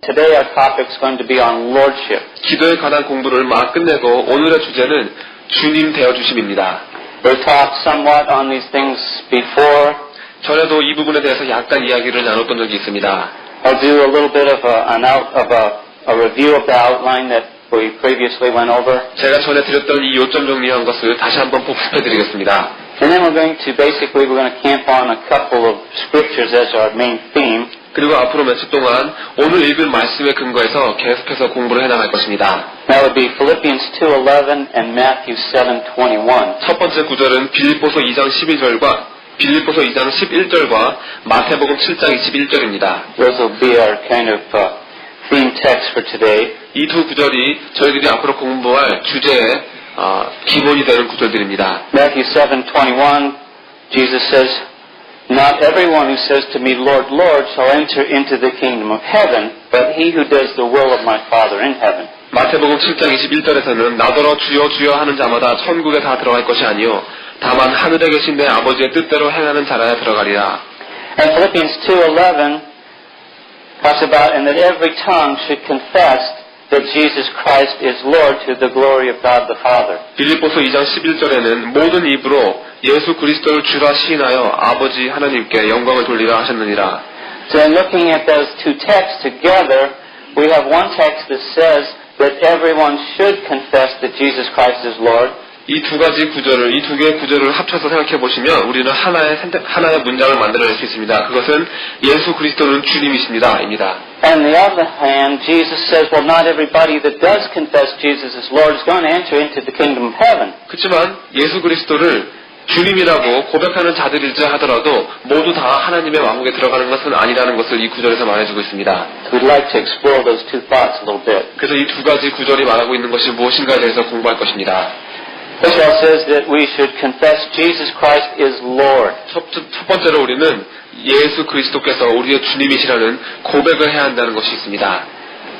Today our topic is going to be on lordship. 기도에 관한 공부를 막 끝내고 오늘의 주제는 주님 되어주심입니다. We've talked somewhat on these things before. 전에도 이 부분에 대해서 약간 이야기를 나눴던 적이 있습니다. I'll do a little bit of a review of the outline that we previously went over. 제가 전에 드렸던 이 요점 정리한 것을 다시 한번 복습해드리겠습니다. And then we're going to camp on a couple of scriptures as our main theme. 그리고 앞으로 며칠 동안 오늘 읽을 말씀에 근거해서 계속해서 공부를 해나갈 것입니다. That would be Philippians 2:11 and Matthew 7:21. 첫 번째 구절은 빌립보서 2장 12절과 빌립보서 2장 11절과 마태복음 7장 21절입니다. Those will be our kind of theme text for today. 이 두 구절이 저희들이 앞으로 공부할 주제의 기본이 되는 구절들입니다. Matthew 7:21, Jesus says, Not everyone who says to me, Lord, Lord, shall enter into the kingdom of heaven, but he who does the will of my Father in heaven. 마태복음 7장 21절에서는 나더러 주여 주여 하는 자마다 천국에 다 들어갈 것이 아니요 다만 하늘에 계신 내 아버지의 뜻대로 행하는 자라야 들어가리라. And Philippians 2:11 talks about, and that every tongue should confess that Jesus Christ is Lord to the glory of God the Father. 빌립보서 2장 11절에는 모든 입으로 예수 그리스도를 주라 시인하여 아버지 하나님께 영광을 돌리라 하셨느니라. So in looking at those two texts together, we have one text that says that everyone should confess that Jesus Christ is Lord. 이 두 가지 구절을, 이 두 개의 구절을 합쳐서 생각해 보시면 우리는 하나의 문장을 만들어낼 수 있습니다. 그것은 예수 그리스도는 주님이십니다. 입니다. And on the other hand, Jesus says, well, not everybody that does confess Jesus as Lord is going to enter into the kingdom of heaven. 그렇지만 예수 그리스도를 주님이라고 고백하는 자들일지 하더라도 모두 다 하나님의 왕국에 들어가는 것은 아니라는 것을 이 구절에서 말해주고 있습니다. We'd like to explore those two thoughts a little bit. 그래서 이 두 가지 구절이 말하고 있는 것이 무엇인가에 대해서 공부할 것입니다. First of all says that we should confess Jesus Christ is Lord. 첫 번째로 우리는 예수 그리스도께서 우리의 주님이시라는 고백을 해야 한다는 것이 있습니다.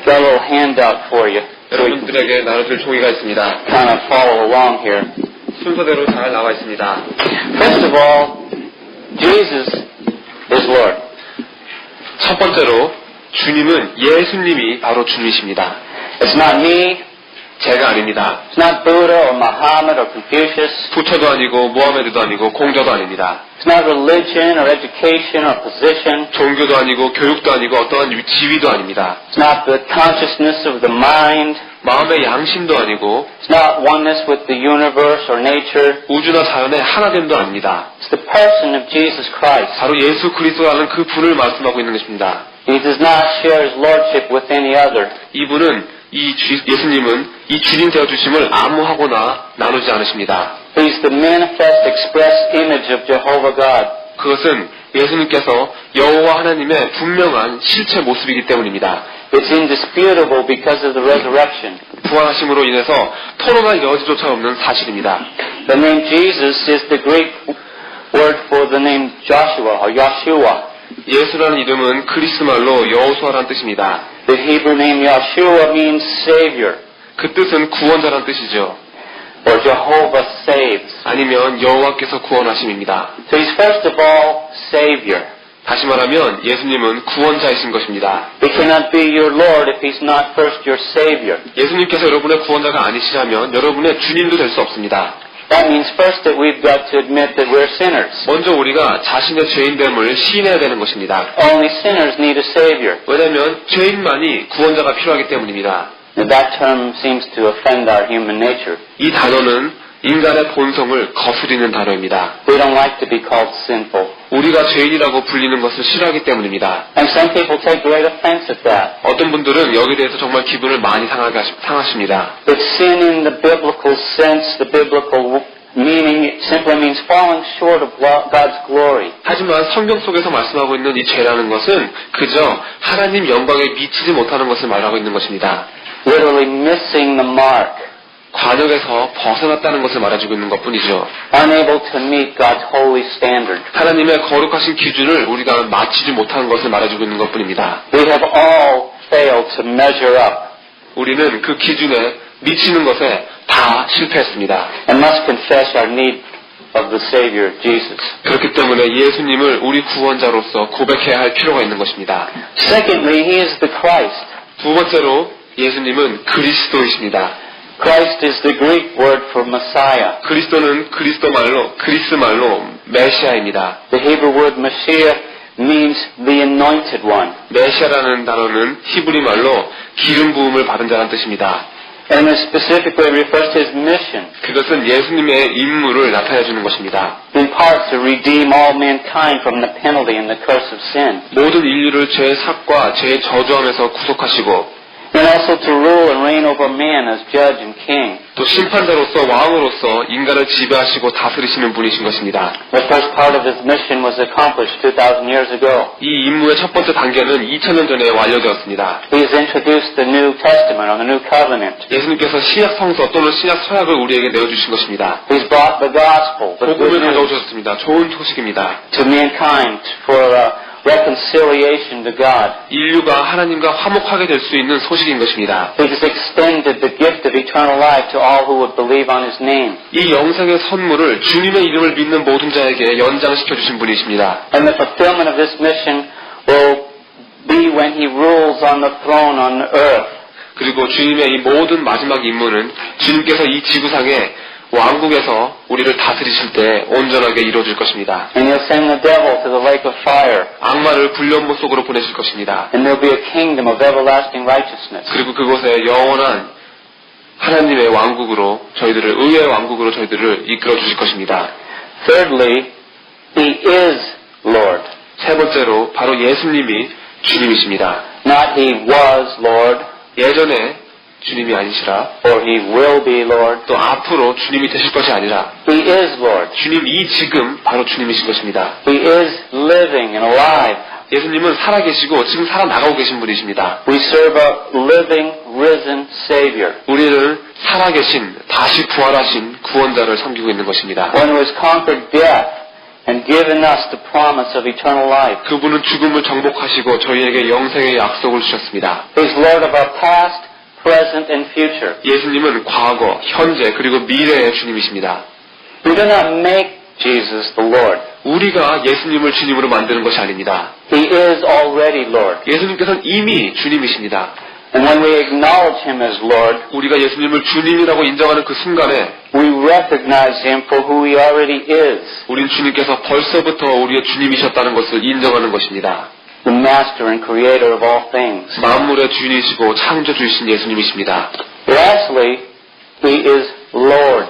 Got a little handout for you. 여러분들에게 나눠줄 종이가 있습니다. Kind of follow along here. 순서대로 잘 나와 있습니다. First of all, Jesus is Lord. 첫 번째로 주님은 예수님이 바로 주님이십니다. It's not me. 제가 아닙니다. It's not Buddha or Muhammad or Confucius. 부처도 아니고 모하메드도 아니고 공자도 아닙니다. It's not religion or education or position. 종교도 아니고 교육도 아니고 어떠한 지위도 아닙니다. It's not the consciousness of the mind. 마음의 양심도 아니고 It's not oneness with the universe or nature. 우주나 자연의 하나됨도 아닙니다. It's the person of Jesus Christ. 바로 예수 그리스도라는 그 분을 말씀하고 있는 것입니다. He does not share his lordship with any other. 이분은 예수님은 이 주님 되어주심을 아무하고나 나누지 않으십니다. He's the manifest express image of Jehovah God. 그것은 예수님께서 여호와 하나님의 분명한 실체 모습이기 때문입니다. It's indisputable because of the resurrection. 부활하심으로 인해서 토론할 여지조차 없는 사실입니다. The name Jesus is the Greek word for the name Joshua or Yeshua. 예수라는 이름은 그리스 말로 여호수아라는 뜻입니다. The Hebrew name Yeshua means Savior. 그 뜻은 구원자라는 뜻이죠. Or Jehovah saves. 아니면 여호와께서 구원하심입니다. So he's first of all Savior. 다시 말하면 예수님은 구원자이신 것입니다. He cannot be your Lord if he's not first your Savior. 예수님께서 여러분의 구원자가 아니시라면 여러분의 주님도 될 수 없습니다. That means first that we've got to admit that we're sinners. 먼저 우리가 자신의 죄인됨을 시인해야 되는 것입니다. Only sinners need a Savior. 왜냐하면 죄인만이 구원자가 필요하기 때문입니다. Now that term seems to offend our human nature. 이 단어는 인간의 본성을 거스리는 단어입니다. We don't like to be called sinful. 우리가 죄인이라고 불리는 것을 싫어하기 때문입니다. And some people take great offense at that. 어떤 분들은 여기에 대해서 정말 기분을 많이 상하십니다. But sin in the biblical sense, the biblical meaning, it simply means falling short of God's glory. 하지만 성경 속에서 말씀하고 있는 이 죄라는 것은 그저 하나님 영광에 미치지 못하는 것을 말하고 있는 것입니다. Literally missing the mark. 관역에서 벗어났다는 것을 말해주고 있는 것뿐이죠. Unable to meet God's holy standard. 하나님의 거룩하신 기준을 우리가 마치지 못하는 것을 말해주고 있는 것뿐입니다. We have all failed to measure up. 우리는 그 기준에 미치는 것에 다 실패했습니다. And must confess our need of the Savior, Jesus. 그렇기 때문에 예수님을 우리 구원자로서 고백해야 할 필요가 있는 것입니다. Secondly, He is the Christ. 두 번째로 예수님은 그리스도이십니다. Christ is the Greek word for Messiah. 그리스도는 그리스 말로 메시아입니다. The Hebrew word Messiah means the anointed one. 메시아라는 단어는 히브리 말로 기름 부음을 받은 자라는 뜻입니다. And it specifically refers to his mission, 그것은 예수님의 임무를 나타내 주는 것입니다. in part to redeem all mankind from the penalty and the curse of sin, 모든 인류를 죄의 삭과 죄의 저주함에서 구속하시고 and also to rule and reign over man as judge and king. 또 심판자로서 왕으로서 인간을 지배하시고 다스리시는 분이신 것입니다. The first part of his mission was accomplished 2,000 years ago. 이 임무의 첫 번째 단계는 2000년 전에 완료되었습니다. He has introduced the New Testament or the New Covenant. 예수님께서 신약 성서 또는 신약 서약을 우리에게 내어주신 것입니다. He's brought the gospel, the good 복음을 news, 가져오셨습니다. 좋은 소식입니다. to mankind for reconciliation to God. 인류가 하나님과 화목하게 될 수 있는 소식인 것입니다. He has extended the gift of eternal life to all who would believe on his name. 이 영생의 선물을 주님의 이름을 믿는 모든 자에게 연장시켜 주신 분이십니다. And the fulfillment of this mission will be when he rules on the throne on earth. 그리고 주님의 이 모든 마지막 임무는 주님께서 이 지구상에 왕국에서 우리를 다스리실 때 온전하게 이루어질 것입니다. And he'll send the devil to the lake of fire. 악마를 불연못 속으로 보내실 것입니다. And there'll be a kingdom of everlasting righteousness. 그리고 그곳에 영원한 하나님의 왕국으로 저희들을 의의 왕국으로 저희들을 이끌어 주실 것입니다. Thirdly, he is Lord. 세 번째로 바로 예수님이 주님이십니다. Not he was Lord, 예전에 주님이 아니시라 or he will be Lord. 또 앞으로 주님이 되실 것이 아니라 He is Lord. 주님이 지금 바로 주님이신 것입니다. He is living and alive. 예수님은 살아계시고 지금 살아나가고 계신 분이십니다. We serve a living, risen Savior. 우리는 살아계신 다시 부활하신 구원자를 섬기고 있는 것입니다. One who has conquered death and given us the promise of eternal life. 그분은 죽음을 정복하시고 저희에게 영생의 약속을 주셨습니다. He is Lord of our past, present, and future. 예수님은 과거, 현재 그리고 미래의 주님이십니다. We do not make Jesus the Lord. 우리가 예수님을 주님으로 만드는 것이 아닙니다. He is already Lord. 예수님께서는 이미 주님이십니다. And when we acknowledge him as Lord, 우리가 예수님을 주님이라고 인정하는 그 순간에 we recognize him for who he already is. 우린 주님께서 벌써부터 우리의 주님이셨다는 것을 인정하는 것입니다. The master and creator of all things. 만물의 주인이시고 창조주이신 예수님이십니다. Lastly, he is Lord.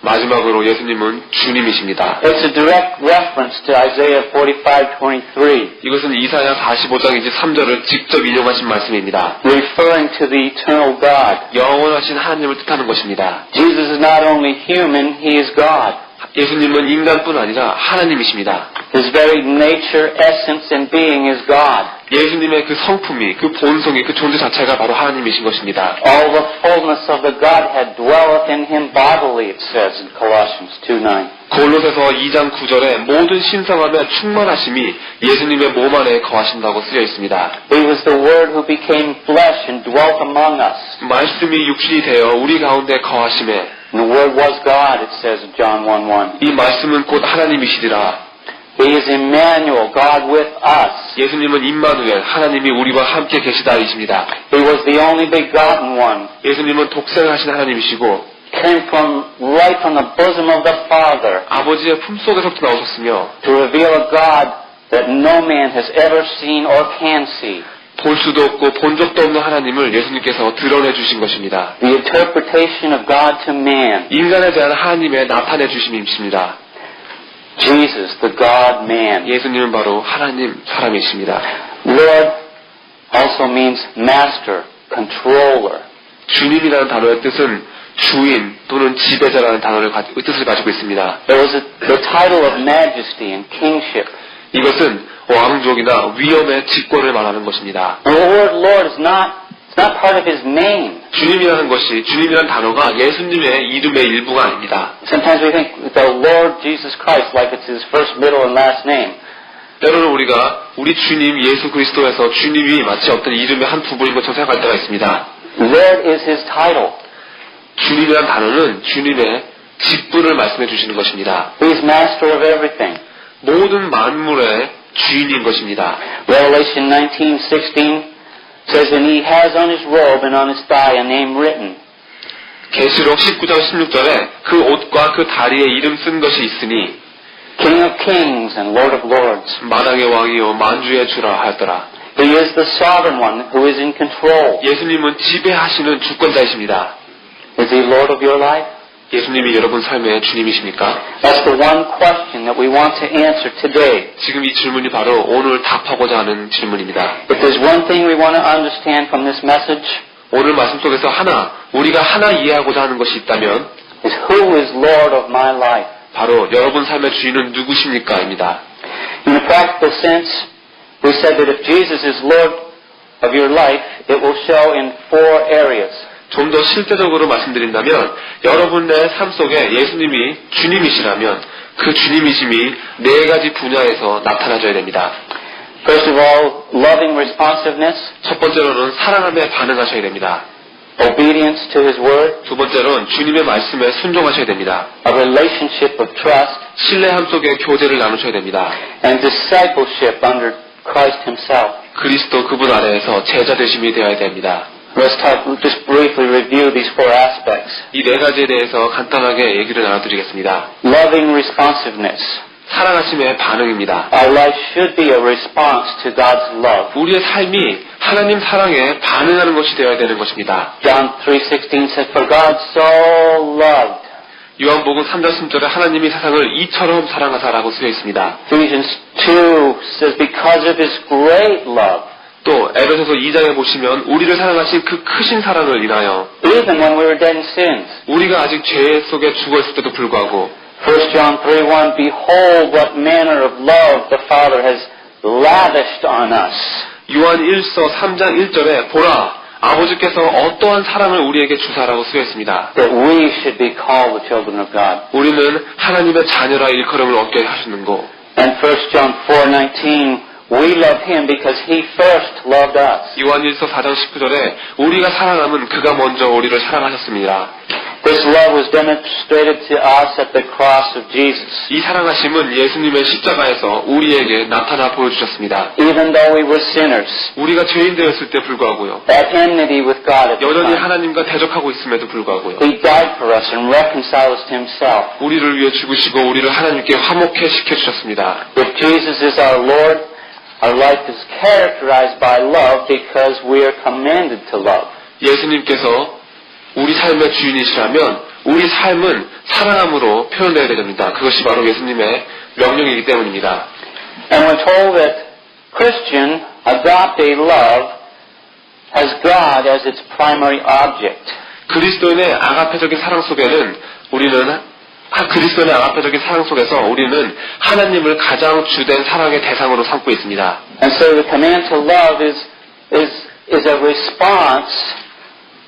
마지막으로 예수님은 주님이십니다. It's a direct reference to Isaiah 45:23, 이것은 이사야 45장 23절을 직접 인용하신 말씀입니다. referring to the eternal God. 영원하신 하나님을 뜻하는 것입니다. Jesus is not only human, he is God. 예수님은 인간뿐 아니라 하나님이십니다. His very nature, essence, and being is God. 예수님의 그 성품이, 그 본성이, 그 존재 자체가 바로 하나님이신 것입니다. All the fullness of the Godhead dwelleth in him bodily, it says in Colossians 2:9. 골로새서 2장 9절에 모든 신성함의 충만하심이 예수님의 몸 안에 거하신다고 쓰여 있습니다. He was the Word who became flesh and dwelt among us. 말씀이 육신이 되어 우리 가운데 거하심에 And the Word was God, it says in John 1:1. 이 말씀은 곧 하나님이시리라. He is Emmanuel, God with us. 예수님은 임마누엘, 하나님이 우리와 함께 계시다이십니다. He was the only begotten one. 예수님은 독생하신 하나님이시고 Came right from the bosom of the Father 아버지의 품속에서부터 나오셨으며 to reveal a God that no man has ever seen or can see. 볼 수도 없고 본 적도 없는 하나님을 예수님께서 드러내 주신 것입니다. The interpretation of God to man. 인간에 대한 하나님의 나타내 주심이십니다. Jesus, the God-man. 예수님은 바로 하나님 사람이십니다. Lord also means master, controller. 주님이라는 단어의 뜻은 주인 또는 지배자라는 단어를 뜻을 가지고 있습니다. There was the title of majesty and kingship. 이것은 왕족이나 위엄의 직권을 말하는 것입니다. And the word Lord is not part of his name. 주님이라는 것이, 주님이라는 단어가 예수님의 이름의 일부가 아닙니다. Sometimes we think the Lord Jesus Christ like it's his first, middle, and last name. 때로는 우리가 우리 주님 예수 그리스도에서 주님이 마치 어떤 이름의 한 부분인 것처럼 생각할 때가 있습니다. Lord is his title. 주님이라는 단어는 주님의 직분을 말씀해 주시는 것입니다. He is master of everything. 모든 만물의 주인인 것입니다. Revelation 19:16 says, and he has on his robe and on his thigh a name written. 계시록 19장 16절에 그 옷과 그 다리에 이름 쓴 것이 있으니 King of kings and Lord of lords. 만왕의 왕이요 만주의 주라 하였더라. He is the sovereign one who is in control. 예수님은 지배하시는 주권자이십니다. Is he Lord of your life? 예수님이 여러분 삶의 주님이십니까? That's the one question that we want to answer today. 지금 이 질문이 바로 오늘 답하고자 하는 질문입니다. If there's one thing we want to understand from this message, 오늘 말씀 속에서 우리가 하나 이해하고자 하는 것이 있다면 is who is Lord of my life? 바로 여러분 삶의 주인은 누구십니까? 입니다. In a practical sense, we said that if Jesus is Lord of your life, it will show in 4 areas. 좀 더 실제적으로 말씀드린다면 여러분의 삶 속에 예수님이 주님이시라면 그 주님이심이 4가지 분야에서 나타나줘야 됩니다. First of all, loving responsiveness, 첫 번째로는 사랑함에 반응하셔야 됩니다. obedience to His Word, 두 번째로는 주님의 말씀에 순종하셔야 됩니다. a relationship of trust, 신뢰함 속에 교제를 나누셔야 됩니다. and discipleship under Christ Himself. 그리스도 그분 아래에서 제자 되심이 되어야 됩니다. Let's just briefly review these 4 aspects. 이 4가지에 대해서 간단하게 얘기를 나눠드리겠습니다. Loving responsiveness. 사랑하심의 반응입니다. Our life should be a response to God's love. 우리의 삶이 하나님 사랑에 반응하는 것이 되어야 되는 것입니다. John 3:16 said, For God so loved. 요한복음 3장 10절에 하나님이 세상을 이처럼 사랑하사라고 쓰여 있습니다. Ephesians 2 says, Because of His great love. 또 에베소서 2장에 보시면 우리를 사랑하신 그 크신 사랑을 인하여 Even when we were dead in sins. 우리가 아직 죄 속에 죽어있을 때도 불구하고 1 John 3:1 Behold what manner of love the Father has lavished on us. 요한 1서 3장 1절에 보라 아버지께서 어떠한 사랑을 우리에게 주사라고 쓰여 있습니다. That we should be called the children of God. 우리는 하나님의 자녀라 일컬음을 얻게 하시는고 And 1 John 4:19 We love Him because He first loved us. 요한 1서 4장 19절에 우리가 사랑함은 그가 먼저 우리를 사랑하셨습니다. This love was demonstrated to us at the cross of Jesus. 이 사랑하심은 예수님의 십자가에서 우리에게 나타나 보여주셨습니다. Even though we were sinners, 우리가 죄인 되었을 때 불구하고요. at enmity with God at the 여전히 time, 하나님과 대적하고 있음에도 불구하고요. He died for us and reconciled us to Himself. 우리를 위해 죽으시고 우리를 하나님께 화목해 시켜주셨습니다. If Jesus is our Lord, our life is characterized by love because we are commanded to love. 예수님께서 우리 삶의 주인이시라면 우리 삶은 사랑함으로 표현되어야 됩니다. 그것이 바로 예수님의 명령이기 때문입니다. And we're told that Christian agape love has God as its primary object. 그리스도인의 아가페적인 사랑 속에는 그리스도인의 아가페적인 사랑 속에서 우리는 하나님을 가장 주된 사랑의 대상으로 삼고 있습니다. And so the command to love is a response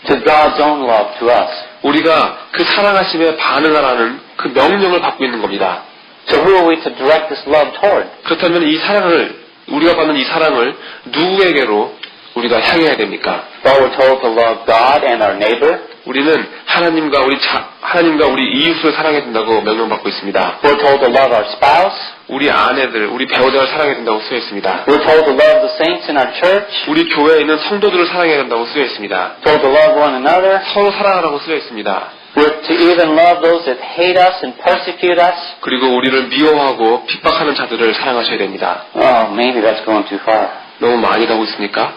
to God's own love to us. 우리가 그 사랑하심에 반응하라는 그 명령을 받고 있는 겁니다. So who are we to direct this love toward? 그렇다면 우리가 받는 이 사랑을 누구에게로 우리가 향해야 됩니까? Well, we're told to love God and our neighbor. 우리는 하나님과 우리 이웃을 사랑해야 된다고 명령받고 있습니다. We're told to love our spouse. 우리 아내들, 우리 배우자를 사랑해야 된다고 쓰여 있습니다. We're told to love the saints in our church. 우리 교회에 있는 성도들을 사랑해야 된다고 쓰여 있습니다. Told to love one another. 서로 사랑하라고 쓰여 있습니다. We're to even love those that hate us and persecute us. 그리고 우리를 미워하고 핍박하는 자들을 사랑하셔야 됩니다. Oh, maybe that's going too far. 너무 많이 가고 있습니까?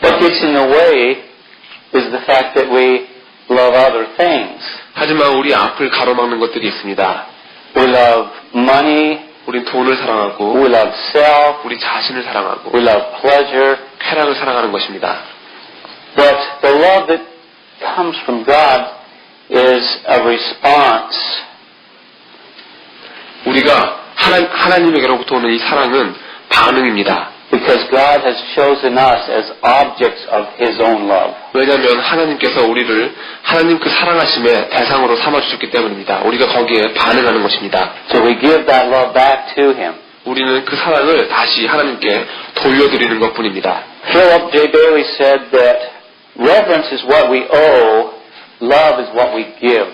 What gets in the way is the fact that we love other things. 하지만 우리 앞을 가로막는 것들이 있습니다. We love money. 우린 돈을 사랑하고 We love self. 우리 자신을 사랑하고 We love pleasure. 쾌락을 사랑하는 것입니다. But the love that comes from God is a response. 우리가 하나님에게로부터 오는 이 사랑은 반응입니다. Because God has chosen us as objects of His own love. 왜냐하면 하나님께서 우리를 하나님 그 사랑하심의 대상으로 삼아주셨기 때문입니다. 우리가 거기에 반응하는 것입니다. So we give that love back to Him. 우리는 그 사랑을 다시 하나님께 돌려드리는 것뿐입니다. Philip J. Bailey said that reverence is what we owe, love is what we give.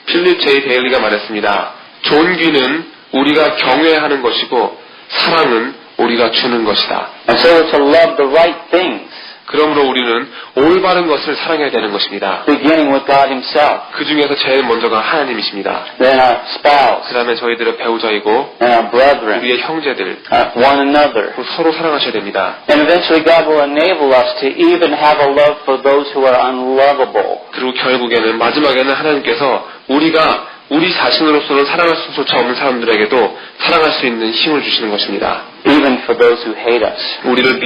필립 J. 베일리가 말했습니다. 존귀는 우리가 경외하는 것이고 사랑은 우리가 주는 것이다. And so we're to love the right things. 그러므로 우리는 올바른 것을 사랑해야 되는 것입니다. beginning with God Himself, 그 중에서 제일 먼저가 하나님이십니다. then our spouse, 그 다음에 저희들의 배우자이고 and our brethren, 우리의 형제들, one another. 서로 사랑하셔야 됩니다. And eventually God will enable us to even have a love for those who are unlovable. 그리고 결국에는 마지막에는 하나님께서 우리가 우리 자신으로서는 사랑할 수조차 없는 사람들에게도 사랑할 수 있는 힘을 주시는 것입니다. Even for those who hate us. 우리를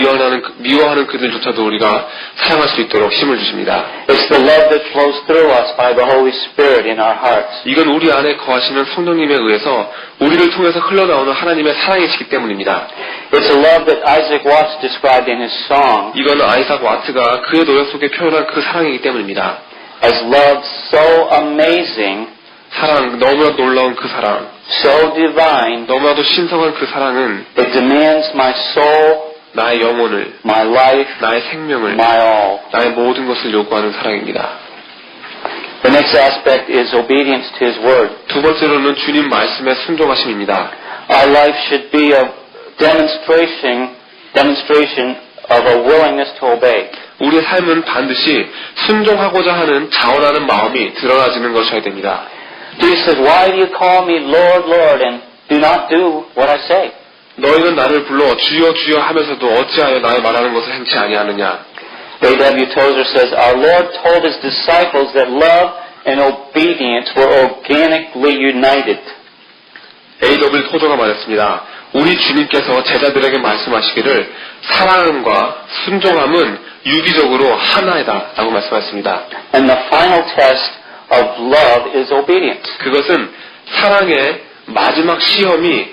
미워하는 그들조차도 우리가 사랑할 수 있도록 힘을 주십니다. It's the love that flows through us by the Holy Spirit in our hearts. 이건 우리 안에 거하시는 성령님에 의해서 우리를 통해서 흘러나오는 하나님의 사랑이시기 때문입니다. It's a love that Isaac Watts described in his song 이건 아이삭 와트가 그의 노래 속에 표현한 그 사랑이기 때문입니다. as love so amazing, 사랑, 너무나 놀라운 그 사랑, so divine, 너무나도 신성한 그 사랑은 it demands my soul, 나의 영혼을, my life, 나의 생명을, my all. 나의 모든 것을 요구하는 사랑입니다. The next aspect is obedience to His Word. 두 번째로는 주님 말씀의 순종하심입니다. Our life should be a demonstration of a willingness to obey. 우리의 삶은 반드시 순종하고자 하는 자원하는 마음이 드러나지는 것이어야 됩니다. Jesus says, "Why do you call me Lord, Lord, and do not do what I say?" 너희는 나를 불러 주여 주여 하면서도 어찌하여 나의 말하는 것을 행치 아니하느냐. A.W. Tozer says, "Our Lord told His disciples that love and obedience were organically united." A.W. 토저가 말했습니다. 우리 주님께서 제자들에게 말씀하시기를 사랑과 순종함은 유기적으로 하나이다 라고 말씀하셨습니다. And the final test of love is obedience. 그것은 사랑의 마지막 시험이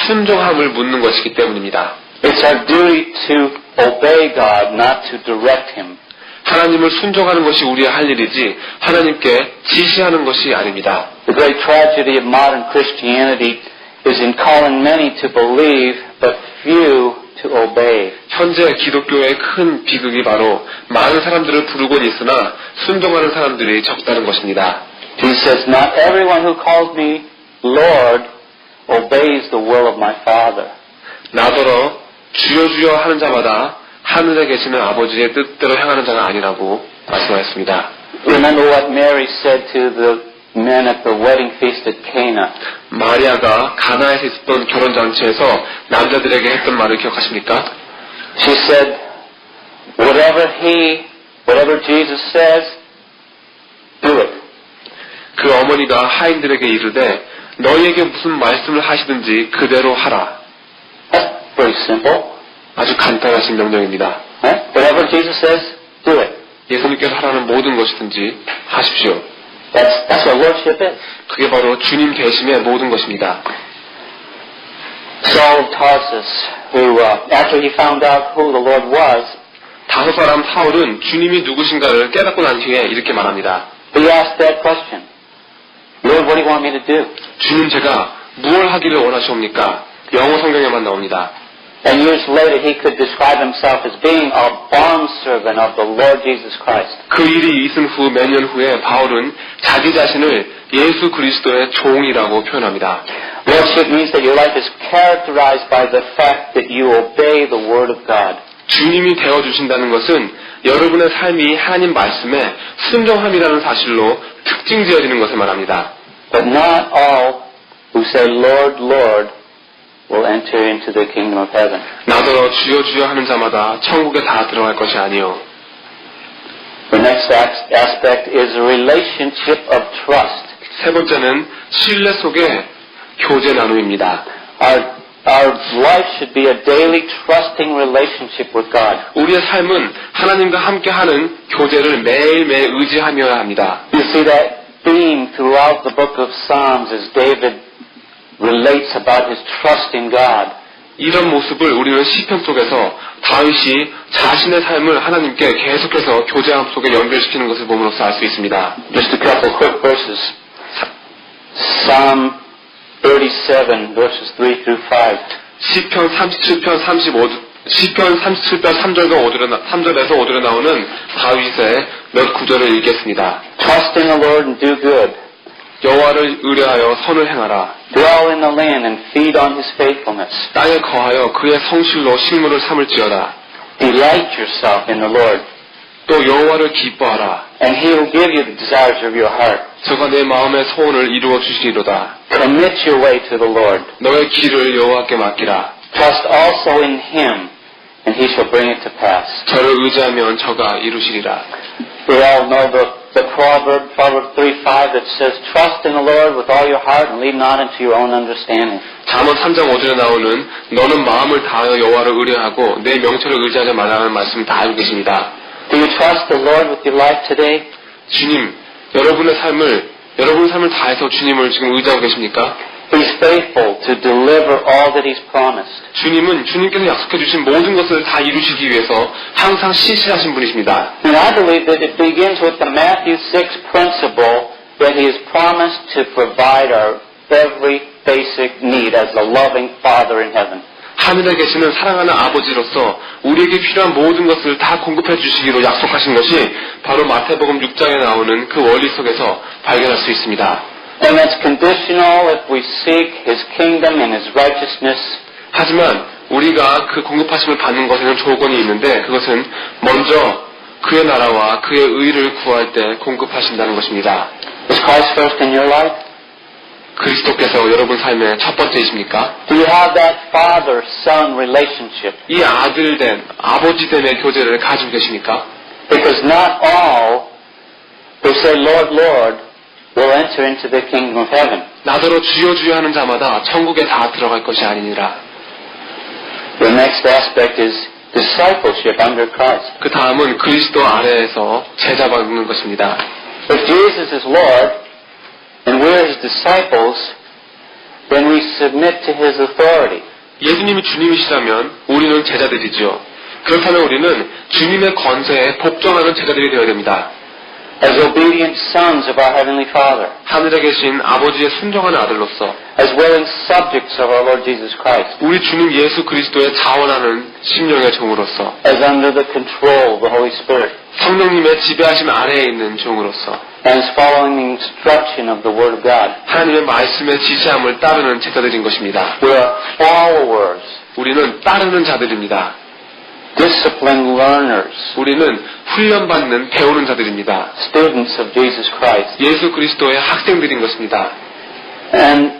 순종함을 묻는 것이기 때문입니다. It's our duty to obey God, not to direct Him. 하나님을 순종하는 것이 우리의 할 일이지 하나님께 지시하는 것이 아닙니다. The great tragedy of modern Christianity is in calling many to believe, but few to obey. 현재 기독교의 큰 비극이 바로 많은 사람들을 부르곤 있으나 순종하는 사람들이 적다는 것입니다. Jesus says, "Not everyone who calls me Lord obeys the will of my Father." 나더러 주여 주여 하는 자마다 하늘에 계시는 아버지의 뜻대로 행하는 자가 아니라고 말씀하셨습니다. Remember what Mary said to the men at the wedding feast at Cana. 마리아가 가나에서 있었던 결혼잔치에서 남자들에게 했던 말을 기억하십니까? She said, whatever Jesus says, do it. 그 어머니가 하인들에게 이르되 너희에게 무슨 말씀을 하시든지 그대로 하라. That's pretty simple. 아주 간단하신 명령입니다. Whatever Jesus says, do it. 예수님께서 하라는 모든 것이든지 하십시오. That's what worship is. 그게 바로 주님 계심의 모든 것입니다. Saul of Tarsus, who, after he found out who the Lord was, 다섯 사람 사울은 주님이 누구신가를 깨닫고 난 뒤에 이렇게 말합니다. he asked that question. Lord, what do you want me to do? 주님 제가 무엇을 하기를 원하시옵니까? 영어 성경에만 나옵니다. And years later he could describe himself as being a bondservant of the Lord Jesus Christ. 그 일이 있은 후 몇 년 후에 바울은 자기 자신을 예수 그리스도의 종이라고 표현합니다. Lordship means that your life is characterized by the fact that you obey the Word of God. 주님이 되어주신다는 것은 여러분의 삶이 하나님 말씀에 순종함이라는 사실로 특징 지어지는 것을 말합니다. But not all who say, Lord, Lord, will enter into the kingdom of heaven. 나더러 주여 주여 하는 자마다 천국에 다 들어갈 것이 아니요. The next aspect is a relationship of trust. 세 번째는 신뢰 속의 교제 나눔입니다. Our life should be a daily trusting relationship with God. 우리의 삶은 하나님과 함께하는 교제를 매일매일 의지하며야 합니다. You see that theme throughout the book of Psalms as David relates about his trust in God. 이런 모습을 우리는 시편 속에서 다윗이 자신의 삶을 하나님께 계속해서 교제함 속에 연결시키는 것을 보므로써 알 수 있습니다. Just a couple quick verses. Psalm 37 verses 3 through 5. 시편 37편 3절에서 5절에 나오는 다윗의 몇 구절을 읽겠습니다. Trust in the Lord and do good. 여호와를 의뢰하여 선을 행하라. Dwell in the land and feed on his faithfulness. 땅에 거하여 그의 성실로 식물을 삼을지어다. Delight yourself in the Lord, 또 여호와를 기뻐하라. and He will give you the desires of your heart. 저가 내 마음의 소원을 이루어 주시리로다. Commit your way to the Lord. 너의 길을 여호와께 맡기라. Trust also in Him, and He shall bring it to pass. 저를 의지하면 저가 이루시리라. We all know the proverb, Proverbs 3:5, that says, "Trust in the Lord with all your heart, and lean not into your own understanding." 잠언 3장 5절에 나오는 너는 마음을 다하여 여호와를 의뢰하고 내 명철을 의지하지 말라는 말씀 다 알고 계십니다. Do you trust the Lord with your life today? 주님, 여러분의 삶을 다해서 주님을 지금 의지하고 계십니까? He's faithful to deliver all that He's promised. 주님은 주님께서 약속해 주신 모든 것을 다 이루시기 위해서 항상 신실하신 분이십니다. And I believe that it begins with the Matthew 6 principle that He has promised to provide our every basic need as the loving Father in heaven. 하늘에 계시는 사랑하는 아버지로서 우리에게 필요한 모든 것을 다 공급해 주시기로 약속하신 것이 바로 마태복음 6장에 나오는 그 원리 속에서 발견할 수 있습니다. And that's conditional if we seek His kingdom and His righteousness. 하지만 우리가 그 공급하심을 받는 것에는 조건이 있는데 그것은 먼저 그의 나라와 그의 의를 구할 때 공급하신다는 것입니다. Is Christ first in your life? 그리스도께서 여러분 삶의 첫 번째이십니까? Do you have that father-son relationship? 이 아들된 아버지됨의 교제를 가지고 계십니까? Because not all who say, Lord, Lord, will enter into the kingdom of heaven. 나더러 주여 주여 하는 자마다 천국에 다 들어갈 것이 아니니라. The next aspect is discipleship under Christ. 그 다음은 그리스도 아래에서 제자 받는 것입니다. If Jesus is Lord and we're His disciples, then we submit to His authority. 예수님이 주님이시라면 우리는 제자들이죠. 그렇다면 우리는 주님의 권세에 복종하는 제자들이 되어야 됩니다. As obedient sons of our Heavenly Father, 하늘에 계신 아버지의 순종하는 아들로서 as willing subjects of our Lord Jesus Christ, 우리 주님 예수 그리스도의 자원하는 심령의 종으로서 as under the control of the Holy Spirit, 성령님의 지배하심 아래에 있는 종으로서 and as following the instruction of the Word of God. 하나님의 말씀의 지시함을 따르는 제자들인 것입니다. We are followers, 우리는 따르는 자들입니다. disciplined learners, 우리는 훈련받는 배우는 자들입니다. students of Jesus Christ. 예수 그리스도의 학생들인 것입니다. And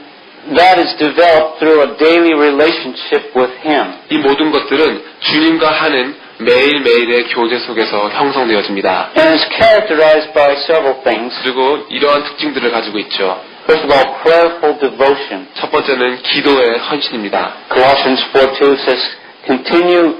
that is developed through a daily relationship with Him. 이 모든 것들은 주님과 하는 매일매일의 교제 속에서 형성되어집니다. And is characterized by several things. 그리고 이러한 특징들을 가지고 있죠. First of all, prayerful devotion. 첫 번째는 기도의 헌신입니다. Colossians 4:2 says, continue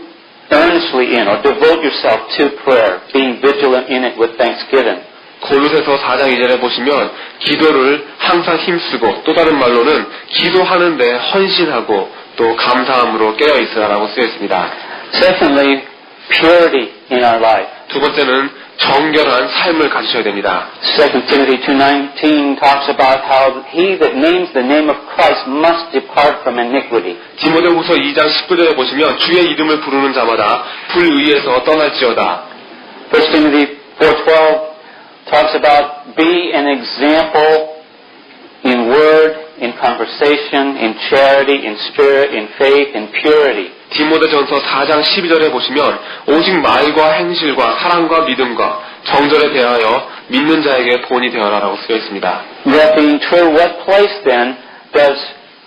earnestly in or devote yourself to prayer, being vigilant in it with thanksgiving. 골로새서 4장 2절에 보시면 기도를 항상 힘쓰고 또 다른 말로는 기도하는데 헌신하고 또 감사함으로 깨어있으라라고 쓰여 있습니다. Secondly, purity in our life. 두 번째는 정결한 삶을 가지셔야 됩니다. 2 Timothy 2:19 talks about how he that names the name of Christ must depart from iniquity. 디모데후서 2장 19절에 보시면 주의 이름을 부르는 자마다 불의에서 떠날지어다. 1 Timothy 4:12 talks about be an example in word, in conversation, in charity, in spirit, in faith, in purity. 디모데전서 4장 12절에 보시면 오직 말과 행실과 사랑과 믿음과 정절에 대하여 믿는 자에게 본이 되어라라고 쓰여 있습니다. That being true, what place then does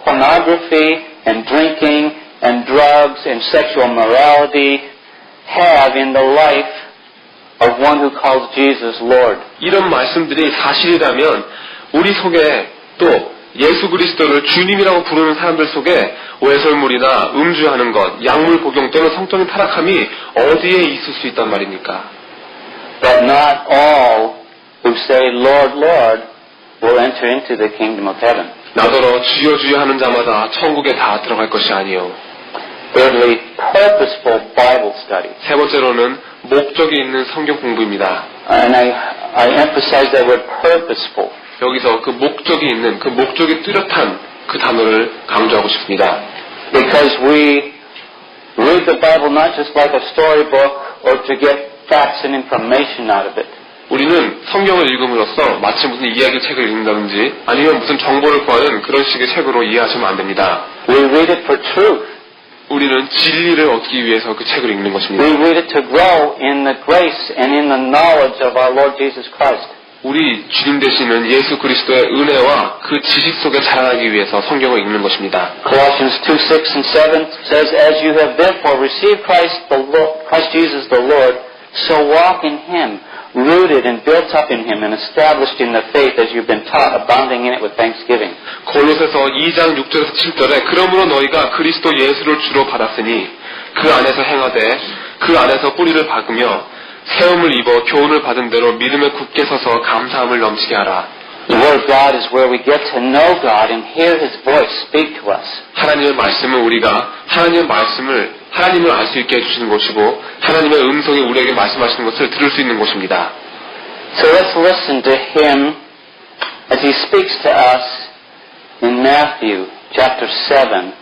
pornography and drinking and drugs and sexual morality have in the life of one who calls Jesus Lord? 이런 말씀들이 사실이라면 우리 속에 또 예수 그리스도를 주님이라고 부르는 사람들 속에 외설물이나 음주하는 것, 약물 복용 또는 성적인 타락함이 어디에 있을 수 있단 말입니까? But not all who say, Lord, Lord, will enter into the kingdom of heaven. 나더러 주여 주여 하는 자마다 천국에 다 들어갈 것이 아니요. Thirdly, purposeful Bible study. 세 번째로는 목적이 있는 성경 공부입니다. And I emphasize that word purposeful. 여기서 그 목적이 있는, 그 목적이 뚜렷한 그 단어를 강조하고 싶습니다. Because we read the Bible not just like a storybook or to get facts and information out of it. 우리는 성경을 읽음으로써 마치 무슨 이야기 책을 읽는다든지 아니면 무슨 정보를 구하는 그런 식의 책으로 이해하시면 안 됩니다. We read it for truth. 우리는 진리를 얻기 위해서 그 책을 읽는 것입니다. We read it to grow in the grace and in the knowledge of our Lord Jesus Christ. 우리 주님 되시는 예수 그리스도의 은혜와 그 지식 속에 자라나기 위해서 성경을 읽는 것입니다. Colossians 2:6 and 7 says, As you have therefore received Christ Jesus the Lord, so walk in Him, rooted and built up in Him and established in the faith as you've been taught, abounding in it with thanksgiving. 골로새서 2장 6절에서 7절에 그러므로 너희가 그리스도 예수를 주로 받았으니 그 안에서 행하되 그 안에서 뿌리를 박으며 세움을 입어 교훈을 받은 대로 믿음에 굳게 서서 감사함을 넘치게 하라. The Word of God is where we get to know God and hear His voice speak to us. 하나님의 말씀은 우리가 하나님을 알 수 있게 해주시는 곳이고 하나님의 음성이 우리에게 말씀하시는 것을 들을 수 있는 곳입니다. So let's listen to Him as He speaks to us in Matthew chapter 7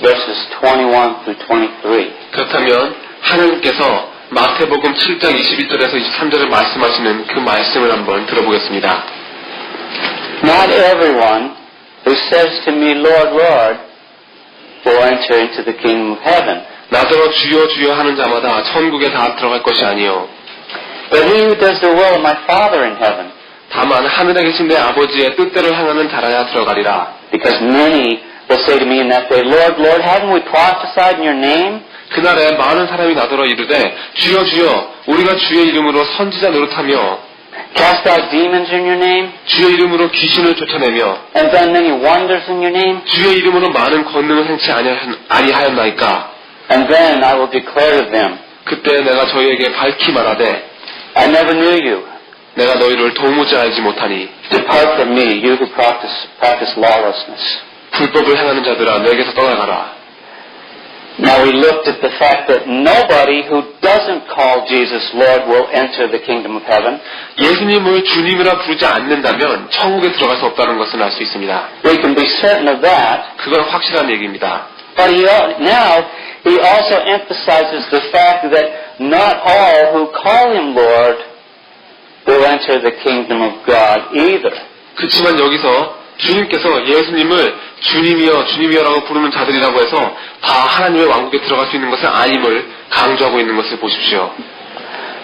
verses 21 through 23. 그렇다면 하나님께서 마태복음 7장 21절에서 23절에 말씀하시는 그 말씀을 한번 들어보겠습니다. Not everyone who says to me, Lord, Lord, will enter into the kingdom of heaven. 나더러 주여 주여 하는 자마다 천국에 다 들어갈 것이 아니요. But he who does the will of my Father in heaven. 다만 하늘에 계신 내 아버지의 뜻대로 행하는 자라야 들어가리라. Because many will say to me in that day, Lord, Lord, haven't we prophesied in your name? 그날에 많은 사람이 나더러 이르되 주여 주여 우리가 주의 이름으로 선지자 노릇하며 Cast out demons in your name? 주의 이름으로 귀신을 쫓아내며 And done many wonders in your name? 주의 이름으로 많은 권능을 행치 아니하였나이까? And then I will declare to them, 그때 내가 저희에게 밝히 말하되 I never knew you. 내가 너희를 도무지 알지 못하니 Depart from me, you who practice lawlessness. 불법을 행하는 자들아 내게서 떠나가라. Now we looked at the fact that nobody who doesn't call Jesus Lord will enter the kingdom of heaven. 예수님을 주님이라 부르지 않는다면 천국에 들어갈 수 없다는 것을 알 수 있습니다. We can be certain of that. 그건 확실한 얘기입니다. But now he also emphasizes the fact that not all who call him Lord will enter the kingdom of God either. 그렇지만 여기서 주님께서 예수님을 주님이여라고 부르는 자들이라고 해서 다 하나님의 왕국에 들어갈 수 있는 것은 아님을 강조하고 있는 것을 보십시오.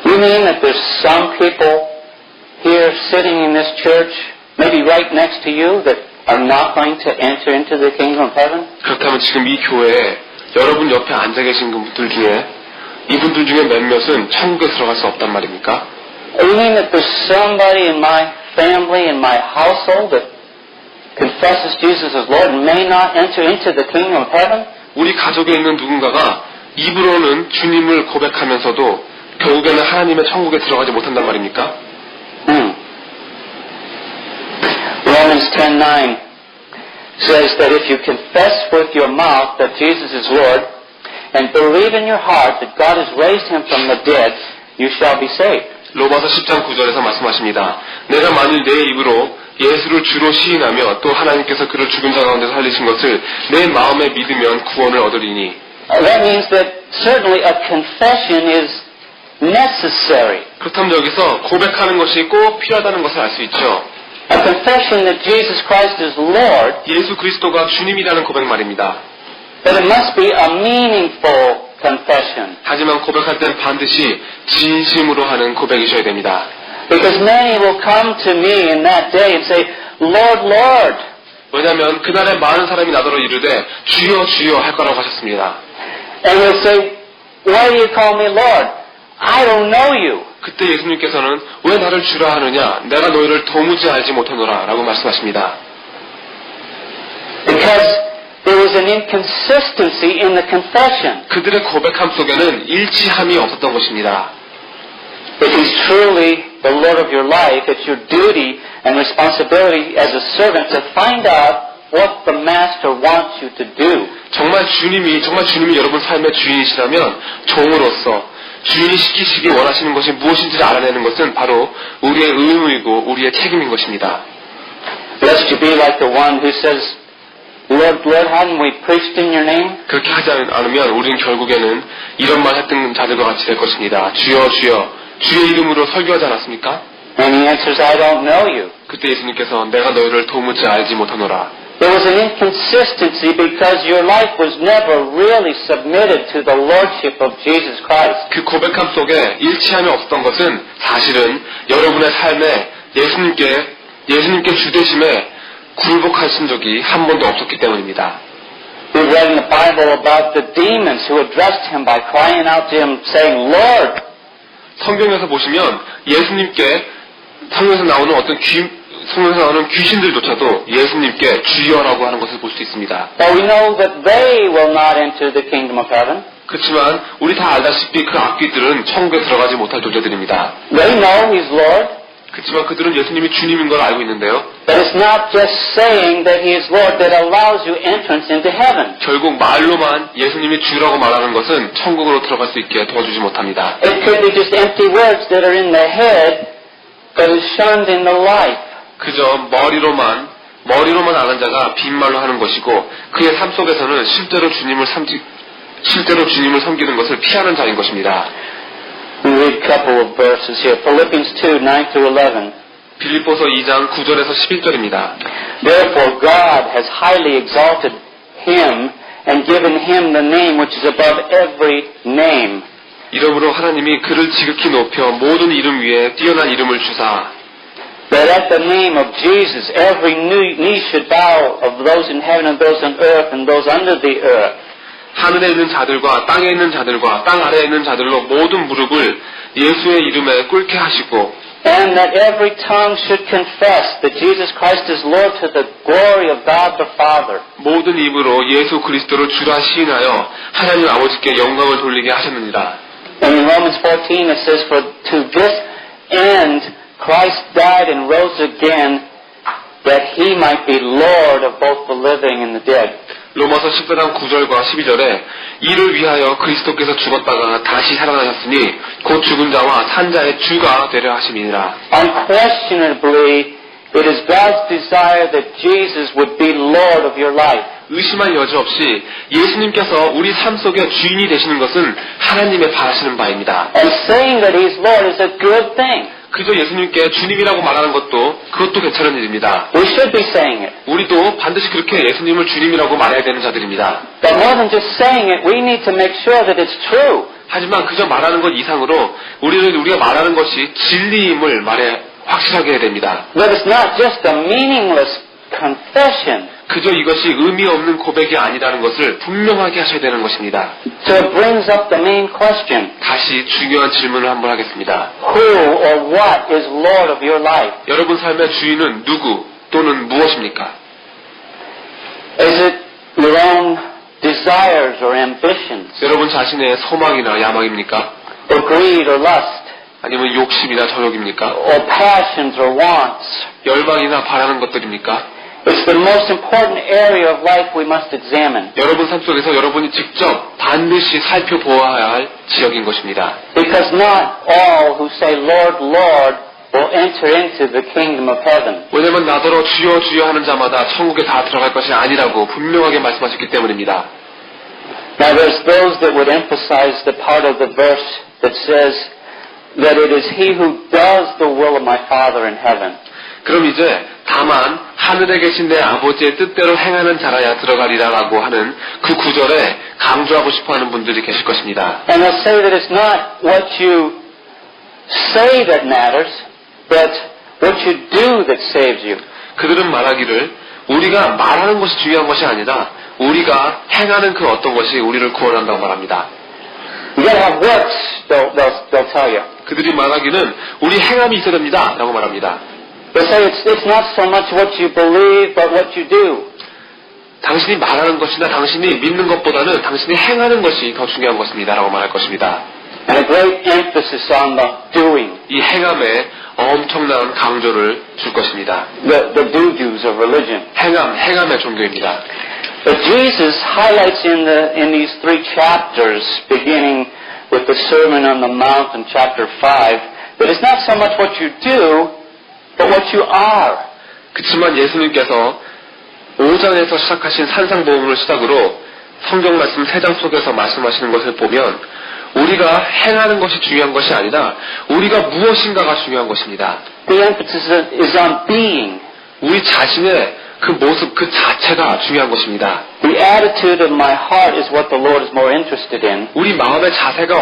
You mean that there's some people here sitting in this church, maybe right next to you, that are not going to enter into the kingdom of heaven? 그렇다면 지금 이 교회에 여러분 옆에 앉아 계신 분들 중에 이분들 중에 몇몇은 천국에 들어갈 수 없단 말입니까? You mean that there's somebody in my family, in my household that confesses Jesus as Lord and may not enter into the kingdom of heaven? 우리 가족에 있는 누군가가 입으로는 주님을 고백하면서도 결국에는 하나님의 천국에 들어가지 못한단 말입니까? Romans 10:9 says that if you confess with your mouth that Jesus is Lord and believe in your heart that God has raised him from the dead, you shall be saved. 로마서 10장 9절에서 말씀하십니다. 내가 만일 내 입으로 예수를 주로 시인하며 또 하나님께서 그를 죽은 자 가운데 살리신 것을 내 마음에 믿으면 구원을 얻으리니. That means that certainly a confession is necessary. 그렇다면 여기서 고백하는 것이 꼭 필요하다는 것을 알 수 있죠. A confession that Jesus Christ is Lord, 예수 그리스도가 주님이라는 고백 말입니다. but it must be a meaningful confession. 하지만 고백할 땐 반드시 진심으로 하는 고백이셔야 됩니다. Because many will come to me in that day and say, Lord, Lord. 왜냐하면 그날에 많은 사람이 나더러 이르되 주여 주여 할 거라고 하셨습니다. And they'll say, why do you call me Lord? I don't know you. 그때 예수님께서는 왜 나를 주라 하느냐? 내가 너희를 도무지 알지 못하노라 라고 말씀하십니다. Because there was an inconsistency in the confession. 그들의 고백함 속에는 일치함이 없었던 것입니다. If he's truly the Lord of your life, it's your duty and responsibility as a servant to find out what the Master wants you to do. 정말 주님이 여러분 삶의 주인이시라면 종으로서 주인이 시키시기 원하시는 것이 무엇인지를 알아내는 것은 바로 우리의 의무이고 우리의 책임인 것입니다. Lest you be like the one who says, Lord, Lord, hadn't we preached in your name? 그렇게 하지 않으면 우리는 결국에는 이런 말 했던 자들과 같이 될 것입니다. 주여 주여 주의 이름으로 설교하지 않았습니까? And he answers, I don't know you. 그때 예수님께서 내가 너희를 도무지 알지 못하노라. There was an inconsistency because your life was never really submitted to the Lordship of Jesus Christ. 그 고백함 속에 일치함이 없었던 것은 사실은 여러분의 삶에 예수님께 주되심에 굴복하신 적이 한 번도 없었기 때문입니다. We read in the Bible about the demons who addressed him by crying out to him, saying, Lord. 성경에서 보시면 성경에서 나오는 귀신들조차도 예수님께 주여라고 하는 것을 볼 수 있습니다. But we know that they will not enter the kingdom of heaven. 그렇지만 우리 다 알다시피 그 악귀들은 천국에 들어가지 못할 존재들입니다. They know he's Lord. 그렇지만 그들은 예수님이 주님인 걸 알고 있는데요. But it's not just saying that he is Lord that allows you entrance into heaven. 결국 말로만 예수님이 주라고 말하는 것은 천국으로 들어갈 수 있게 도와주지 못합니다. It could be just empty words that are in the head but is shunned in the life. 그저 머리로만 아는 자가 빈말로 하는 것이고 그의 삶 속에서는 실제로 주님을 섬기는 것을 피하는 자인 것입니다. We read a couple of verses here. Philippians 2, 9 through 11. 빌립보서 2장 9절에서 11절입니다. Therefore God has highly exalted him and given him the name which is above every name. 이러므로 하나님이 그를 지극히 높여 모든 이름 위에 뛰어난 이름을 주사 That at the name of Jesus every knee should bow of those in heaven and those on earth and those under the earth. 하늘에 있는 자들과 땅에 있는 자들과 땅 아래에 있는 자들로 모든 무릎을 예수의 이름에 꿇게 하시고 And that every tongue should confess that Jesus Christ is Lord to the glory of God the Father. 모든 입으로 예수 그리스도를 주라 시인하여 하나님 아버지께 영광을 돌리게 하셨느니라. And in Romans 14 it says, For to this end Christ died and rose again, that he might be Lord of both the living and the dead. 로마서 14장 9절과 12절에 이를 위하여 그리스도께서 죽었다가 다시 살아나셨으니 곧 죽은 자와 산 자의 주가 되려 하심이니라. Unquestionably, it is God's desire that Jesus would be Lord of your life. 의심할 여지 없이 예수님께서 우리 삶 속의 주인이 되시는 것은 하나님의 바라시는 바입니다. And saying that He's Lord is a good thing. 그저 예수님께 주님이라고 말하는 그것도 괜찮은 일입니다. We should be saying it. 우리도 반드시 그렇게 예수님을 주님이라고 말해야 되는 자들입니다. But more than just saying it, we need to make sure that it's true. 하지만 그저 말하는 것 이상으로 우리가 말하는 것이 진리임을 확실하게 해야 됩니다. That it's not just a meaningless confession. 그저 이것이 의미 없는 고백이 아니라는 것을 분명하게 하셔야 되는 것입니다. So it brings up the main question. 다시 중요한 질문을 한번 하겠습니다. Who or what is Lord of your life? 여러분 삶의 주인은 누구 또는 무엇입니까? Is it your own desires or ambitions? 여러분 자신의 소망이나 야망입니까? Or greed or lust? 아니면 욕심이나 정욕입니까? Or passions or wants? 열망이나 바라는 것들입니까? It's the most important area of life we must examine. 여러분 삶 속에서 여러분이 직접 반드시 살펴보아야 할 지역인 것입니다. Because not all who say Lord, Lord will enter into the kingdom of heaven. 왜냐하면 나더러 주여 주여 하는 자마다 천국에 다 들어갈 것이 아니라고 분명하게 말씀하셨기 때문입니다. Now there's those that would emphasize the part of the verse that says that it is he who does the will of my Father in heaven. 그럼 이제 다만 하늘에 계신 내 아버지의 뜻대로 행하는 자라야 들어가리라라고 하는 그 구절에 강조하고 싶어하는 분들이 계실 것입니다. And they'll say that it's not what you say that matters, but what you do that saves you. 그들은 말하기를 우리가 말하는 것이 중요한 것이 아니라 우리가 행하는 그 어떤 것이 우리를 구원한다고 말합니다. You gotta have works, they'll tell you. 그들이 말하기는 우리 행함이 있어야 됩니다 라고 말합니다. They say it's not so much what you believe, but what you do. 당신이 말하는 것이나 당신이 믿는 것보다는 당신이 행하는 것이 더 중요한 것입니다 라고 말할 것입니다. And a great emphasis on the doing. 이 행함에 엄청난 강조를 줄 것입니다. The do-dos of religion. 행함의 종교입니다. But Jesus highlights in these 3 chapters, beginning with the Sermon on the Mount in chapter 5, that it's not so much what you do, but what you are. 그렇지만 예수님께서 5장에서 시작하신 산상보험을 시작으로 성경 말씀 3장 속에서 말씀하시는 것을 보면 우리가 행하는 것이 중요한 것이 아니라 우리가 무엇인가가 중요한 것입니다. The emphasis is on being. 우리 자신의 그 모습, 그 자체가 중요한 것입니다. The attitude of my heart is what the Lord is more interested in. 우리 마음의 자세가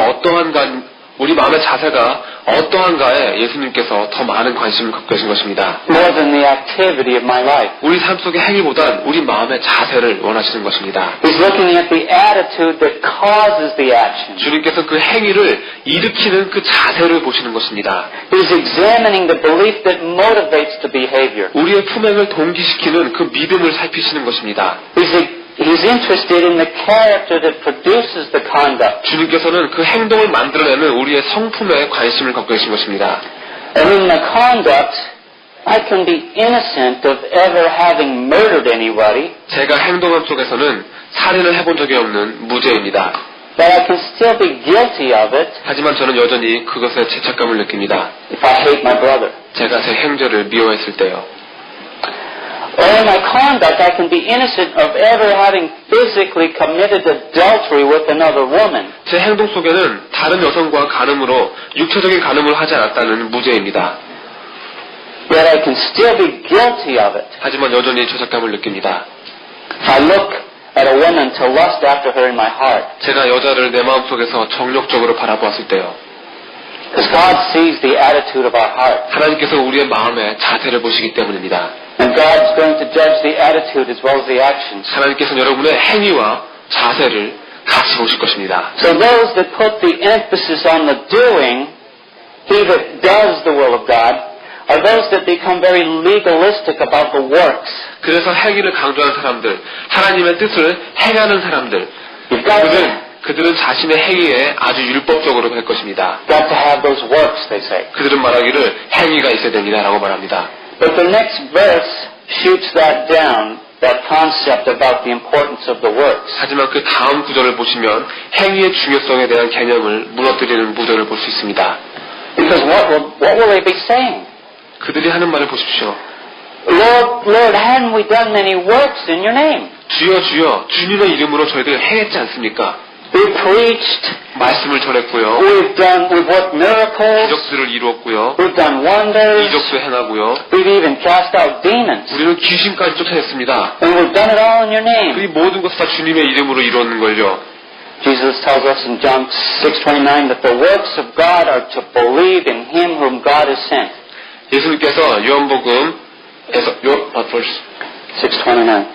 어떠한가에 예수님께서 더 많은 관심을 갖고 계신 것입니다. More than the activity of my life. 우리 삶 속의 행위보단 우리 마음의 자세를 원하시는 것입니다. He's looking at the attitude that causes the action. 주님께서 그 행위를 일으키는 그 자세를 보시는 것입니다. He's examining the belief that motivates the behavior. 우리의 품행을 동기시키는 그 믿음을 살피시는 것입니다. He's interested in the character that produces the conduct. 주님께서는 그 행동을 만들어내는 우리의 성품에 관심을 갖고 계신 것입니다. And in the conduct, I can be innocent of ever having murdered anybody, 제가 행동함 속에서는 살인을 해본 적이 없는 무죄입니다. but I can still be guilty of it 하지만 저는 여전히 그것에 죄책감을 느낍니다. if I hate my brother. 제가 제 형제를 미워했을 때요. Or in my conduct, I can be innocent of ever having physically committed adultery with another woman. 제 행동 속에는 다른 여성과 간음으로 육체적인 간음을 하지 않았다는 무죄입니다. Yet I can still be guilty of it. 하지만 여전히 죄책감을 느낍니다. If I look at a woman to lust after her in my heart, 제가 여자를 내 마음속에서 정욕적으로 바라보았을 때요. because God sees the attitude of our heart. 하나님께서 우리의 마음의 자세를 보시기 때문입니다. And God's going to judge the attitude as well as the actions. 하나님께서는 여러분의 행위와 자세를 같이 보실 것입니다. So those that put the emphasis on the doing, he that does the will of God, are those that become very legalistic about the works. 그래서 행위를 강조하는 사람들, 하나님의 뜻을 행하는 사람들, 그들은 자신의 행위에 아주 율법적으로 할 것입니다. Got to have those works, they say. 그들은 말하기를 행위가 있어야 됩니다라고 말합니다. But the next verse shoots that down, that concept about the importance of the works. 하지만 그 다음 구절을 보시면 행위의 중요성에 대한 개념을 무너뜨리는 구절을 볼 수 있습니다. Because what will they be saying? 그들이 하는 말을 보십시오. Lord, hadn't we done many works in your name? 주여 주여 주님의 이름으로 저희들 행했지 않습니까? We preached, 말씀을 전했고요. we've worked miracles, 기적들을 이루었고요. we've done wonders, 이적도 행하고요. we've even cast out demons, 우리는 귀신까지 쫓아냈습니다. and we've done it all in your name. 이 모든 것을 다 주님의 이름으로 이루었는 걸요. Jesus tells us in John 6:29 that the works of God are to believe in Him whom God has sent. 예수님께서 요한복음에서 6:29.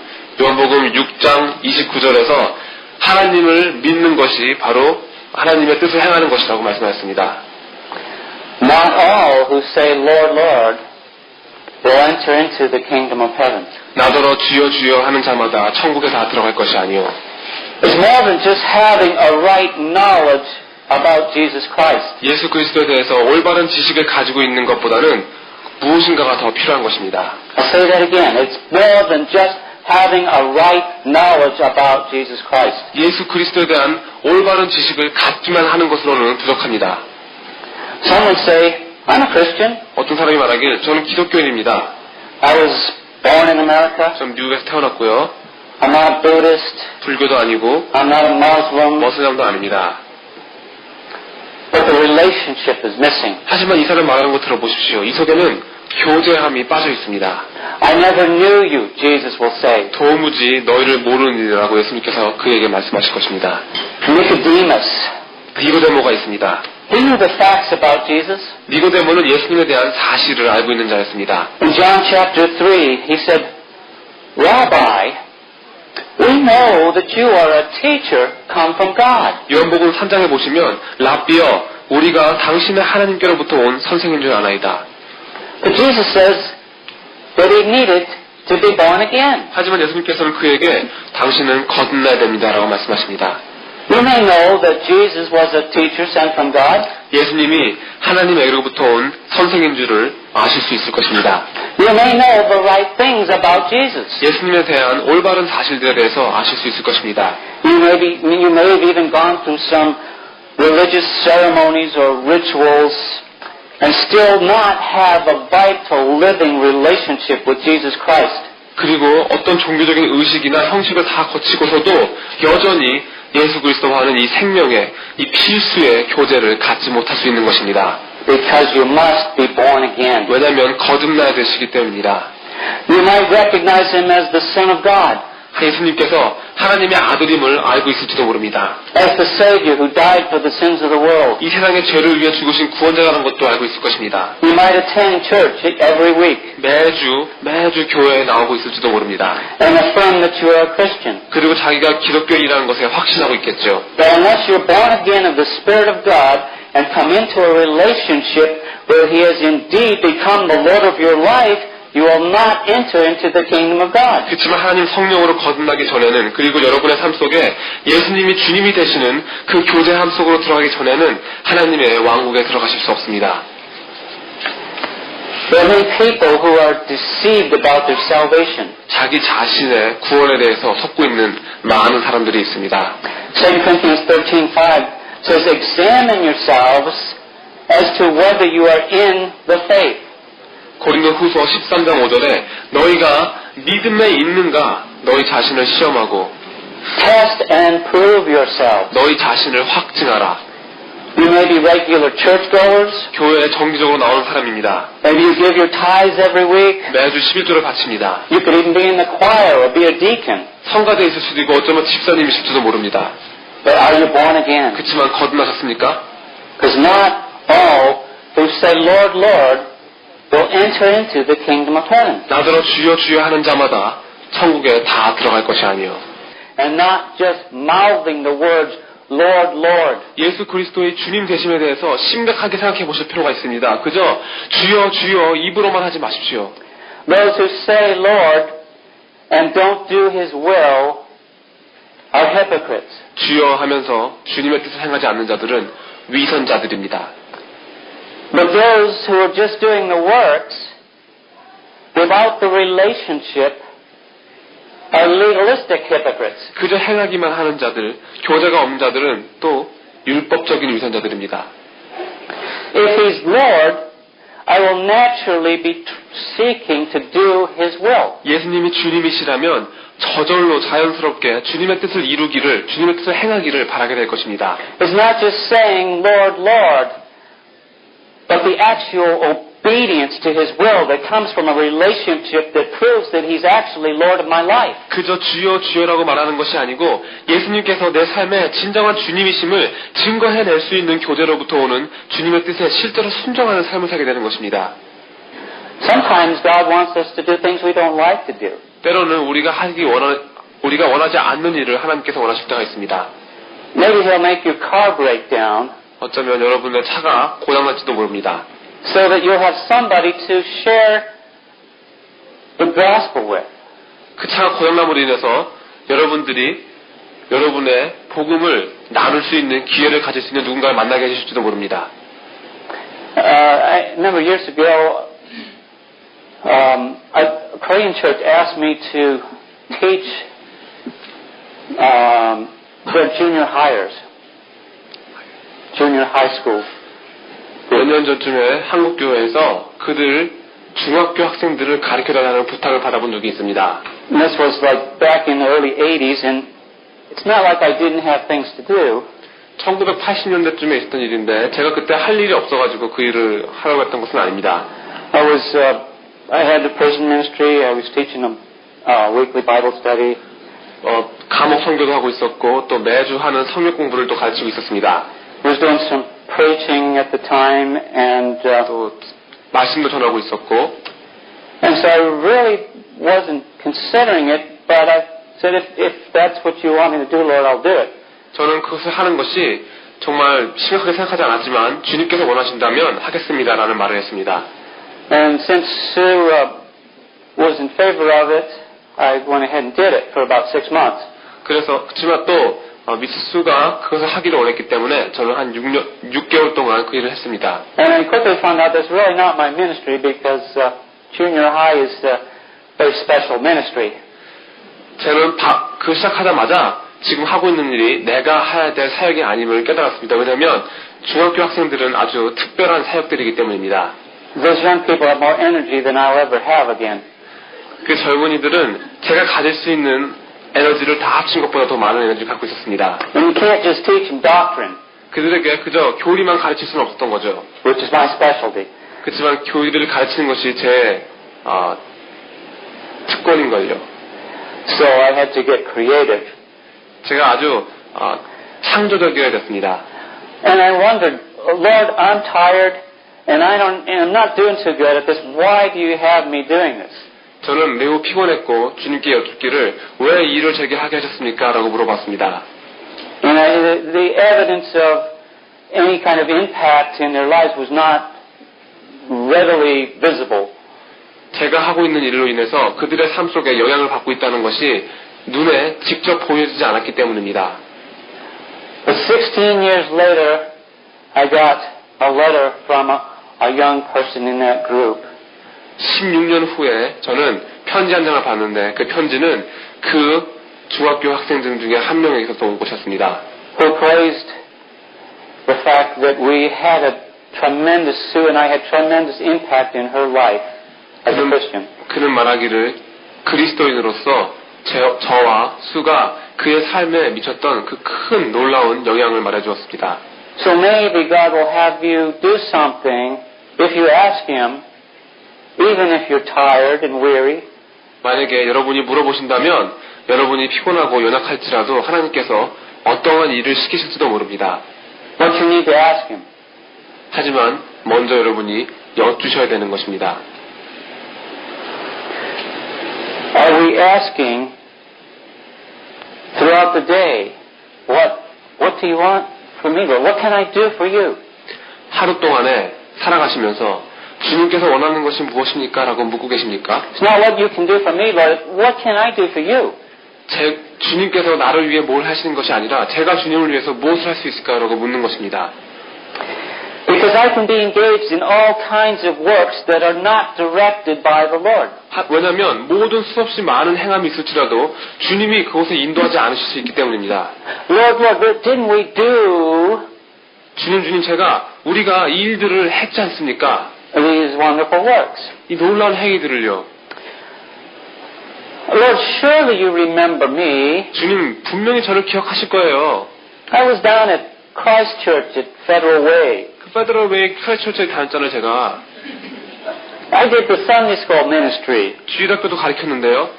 요한복음 6장 29절에서 하나님을 믿는 것이 바로 하나님의 뜻을 행하는 것이라고 말씀하셨습니다. Not all who say, Lord, Lord, will enter into the kingdom of heaven. 나더러 주여 주여 하는 자마다 천국에 다 들어갈 것이 아니요. It's more than just having a right knowledge about Jesus Christ. 예수 그리스도에 대해서 올바른 지식을 가지고 있는 것보다는 무엇인가가 더 필요한 것입니다. I'll say that again. It's more than just having a right knowledge about Jesus Christ. 예수 그리스도에 대한 올바른 지식을 갖기만 하는 것으로는 부족합니다. Someone say, I'm a Christian. 어떤 사람이 말하길 저는 기독교인입니다. I was born in America. 전 미국에서 태어났고요. I'm not a Buddhist. 불교도 아니고 I'm not a Muslim. 머슬람도 아닙니다. But the relationship is missing. 하지만 이 사람 말하는 거 들어보십시오. 이 속에는 교제함이 빠져 있습니다. I never knew you, Jesus will say. 도무지 너희를 모르느니라고 예수님께서 그에게 말씀하실 것입니다. Nicodemus. 니고데모가 있습니다. He knew the facts about Jesus. 니고데모는 예수님에 대한 사실을 알고 있는 자였습니다. In John chapter 3, he said, Rabbi, we know that you are a teacher come from God. 요한복음 3장에 보시면 라비여 우리가 당신의 하나님께로부터 온 선생인 줄 아나이다. But Jesus says that he needed to be born again. 하지만 예수님께서는 그에게 당신은 거듭나야 됩니다라고 말씀하십니다. You may know that Jesus was a teacher sent from God. 예수님이 하나님에게로부터 온 선생인 줄을 아실 수 있을 것입니다. You may know the right things about Jesus. 예수님에 대한 올바른 사실들에 대해서 아실 수 있을 것입니다. You may have even gone through some religious ceremonies or rituals and still not have a vital living relationship with Jesus Christ. 그리고 어떤 종교적인 의식이나 형식을 다 거치고서도 여전히 예수 그리스도와는 이 생명의, 이 필수의 교제를 갖지 못할 수 있는 것입니다. Because you must be born again. 왜냐하면 거듭나야 되시기 때문입니다. You might recognize him as the Son of God, 예수님께서 하나님의 아들임을 알고 있을지도 모릅니다. as the Savior who died for the sins of the world. 이 세상의 죄를 위해 죽으신 구원자라는 것도 알고 있을 것입니다. You might attend church every week 매주 교회에 나오고 있을지도 모릅니다. and affirm that you are a Christian. 그리고 자기가 기독교인이라는 것에 확신하고 있겠죠. But unless you're born again of the Spirit of God and come into a relationship where He has indeed become the Lord of your life, you will not enter into the kingdom of God. 그렇지만 하나님 성령으로 거듭나기 전에는, 그리고 여러분의 삶 속에 예수님이 주님이 되시는 그 교제함 속으로 들어가기 전에는 하나님의 왕국에 들어가실 수 없습니다. There are many people who are deceived about their salvation. 자기 자신의 구원에 대해서 속고 있는 많은 사람들이 있습니다. 2 Corinthians 13:5 says, "Examine yourselves as to whether you are in the faith." 고린도 후서 13장 5절에 너희가 믿음에 있는가 너희 자신을 시험하고 Test and prove yourselves. 너희 자신을 확증하라. You may be regular churchgoers. 교회에 정기적으로 나오는 사람입니다. Maybe you give your tithes every week. 매주 11조를 바칩니다. You could even be in the choir or be a deacon. 성가대에 있을 수도 있고 어쩌면 집사님이실지도 모릅니다. But are you born again? 그렇지만 거듭나셨습니까? Because not all who say, Lord, Lord, will enter into the kingdom of heaven. 나더러 주여 주여 하는 자마다 천국에 다 들어갈 것이 아니요. And not just mouthing the words, Lord, Lord. 예수 그리스도의 주님 되심에 대해서 심각하게 생각해 보실 필요가 있습니다. 그저 주여 주여 입으로만 하지 마십시오. Those who say, Lord, and don't do His will are hypocrites. 주여 하면서 주님의 뜻을 행하지 않는 자들은 위선자들입니다. But those who are just doing the works without the relationship are legalistic hypocrites. 그저 행하기만 하는 자들, 교제가 없는 자들은 또 율법적인 위선자들입니다. If He's Lord, I will naturally be seeking to do His will. 예수님이 주님이시라면 저절로 자연스럽게 주님의 뜻을 이루기를, 주님의 뜻을 행하기를 바라게 될 것입니다. It's not just saying, Lord, Lord, but the actual obedience to His will that comes from a relationship that proves that He's actually Lord of my life. 그저 주여 주여라고 말하는 것이 아니고 예수님께서 내 삶의 진정한 주님이심을 증거해낼 수 있는 교제로부터 오는 주님의 뜻에 실제로 순종하는 삶을 살게 되는 것입니다. Sometimes God wants us to do things we don't like to do. 때로는 우리가 원하지 않는 일을 하나님께서 원하실 때가 있습니다. Maybe He'll make your car break down 어쩌면 여러분의 차가 고장날지도 모릅니다. so that you'll have somebody to share the gospel with. 그 차가 고장남으로 인해서 여러분들이 여러분의 복음을 나눌 수 있는 기회를 가질 수 있는 누군가를 만나게 해주실지도 모릅니다. I remember years ago, a Korean church asked me to teach their junior high school. 몇 년 전쯤에 한국 교회에서 그들 중학교 학생들을 가르쳐달라는 부탁을 받아본 적이 있습니다. And this was like back in the early 80s, and it's not like I didn't have things to do. 1980년대쯤에 있었던 일인데 제가 그때 할 일이 없어가지고 그 일을 하려고 했던 것은 아닙니다. I had the prison ministry. I was teaching them weekly Bible study. 감옥 선교도 하고 있었고 또 매주 하는 성경 공부를 또 가르치고 있었습니다. I was doing some preaching at the time, and 또 말씀도 전하고 있었고, and so I really wasn't considering it, but I said, if that's what you want me to do, Lord, I'll do it. 저는 그것을 하는 것이 정말 심각하게 생각하지 않았지만 주님께서 원하신다면 하겠습니다라는 말을 했습니다. And since Sue was in favor of it, I went ahead and did it for about 6 months. 그렇지만 또 미스 수가 그것을 하기를 원했기 때문에 저는 한 6개월 동안 그 일을 했습니다. And I quickly found out that's really not my ministry because junior high is a very special ministry. 저는 그 시작하자마자 지금 하고 있는 일이 내가 해야 될 사역이 아님을 깨달았습니다. 왜냐하면 중학교 학생들은 아주 특별한 사역들이기 때문입니다. Those young people have more energy than I'll ever have again. 그 젊은이들은 제가 가질 수 있는 에너지를 다 합친 것보다 더 많은 에너지를 갖고 있었습니다. And you can't just teach them doctrine, 그들에게 그저 교리만 가르칠 수는 없었던 거죠. which is my specialty. 그렇지만 교리를 가르치는 것이 제 특권인걸요. So I had to get creative. 제가 아주 창조적이어야 됐습니다. And I wondered, Lord, I'm tired and I'm not doing so good at this. Why do you have me doing this? 저는 매우 피곤했고 주님께 여쭙기를 왜 이 일을 제게 하게 하셨습니까? 라고 물어봤습니다. And the evidence of any kind of impact in their lives was not readily visible. 제가 하고 있는 일로 인해서 그들의 삶 속에 영향을 받고 있다는 것이 눈에 직접 보여지지 않았기 때문입니다. But 16 years later, I got a letter from a young person in that group. 16년 후에 저는 편지 한 장을 봤는데 그 편지는 그 중학교 학생들 중에 한 명에게서 온 것이었습니다. Who praised the fact that we had a tremendous, Sue and I had tremendous impact in her life as a Christian. 그는 말하기를 그리스도인으로서 저와 수가 그의 삶에 미쳤던 그 큰 놀라운 영향을 말해주었습니다. So maybe God will have you do something if you ask Him, even if you're tired and weary. 만약에 여러분이 물어보신다면 여러분이 피곤하고 연약할지라도 하나님께서 어떠한 일을 시키실지도 모릅니다. But you need to ask Him. 하지만 먼저 여러분이 여쭈셔야 되는 것입니다. Are we asking throughout the day, what do you want from me, Lord? What can I do for you? 하루 동안에 살아가시면서 주님께서 원하는 것이 무엇입니까? 라고 묻고 계십니까? It's not what you can do for me, Lord. What can I do for you? 주님께서 나를 위해 뭘 하시는 것이 아니라 제가 주님을 위해서 무엇을 할 수 있을까? 라고 묻는 것입니다. Because I can be engaged in all kinds of works that are not directed by the Lord. 왜냐하면 모든 수없이 많은 행함이 있을지라도 주님이 그곳에 인도하지 않으실 수 있기 때문입니다. Lord, didn't we do 주님, 우리가 이 일들을 했지 않습니까? these wonderful works? 이 놀라운 행위들을요. Lord, surely you remember me. 주님, 분명히 저를 기억하실 거예요. I was down at Christ Church at Federal Way. 그 페더럴 웨이 크라이처처에 다녔잖아요, 제가. I did the Sunday School ministry. 주일학교도 가르쳤는데요.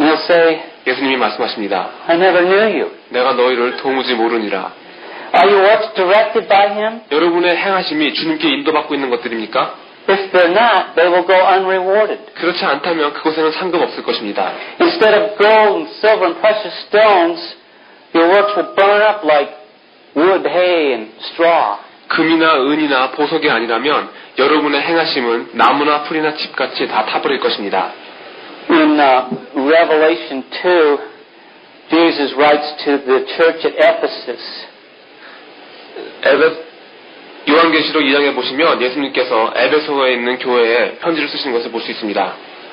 And they'll say, 예수님이 말씀하십니다. I never knew you. 내가 너희를 도무지 모르니라. Are your works directed by Him? 여러분의 행하심이 주님께 인도받고 있는 것들입니까? If they're not, they will go unrewarded. 그렇지 않다면 그곳에는 상금 없을 것입니다. Instead of gold and silver and precious stones, your works will burn up like wood, hay, and straw. 금이나 은이나 보석이 아니라면 여러분의 행하심은 나무나 풀이나 칩같이 다 타버릴 것입니다. In Revelation 2, Jesus writes to the church at Ephesus. 요한계시록 2장에 보시면 예수님께서 에베소에 있는 교회에 편지를 쓰신 것을 볼 수 있습니다.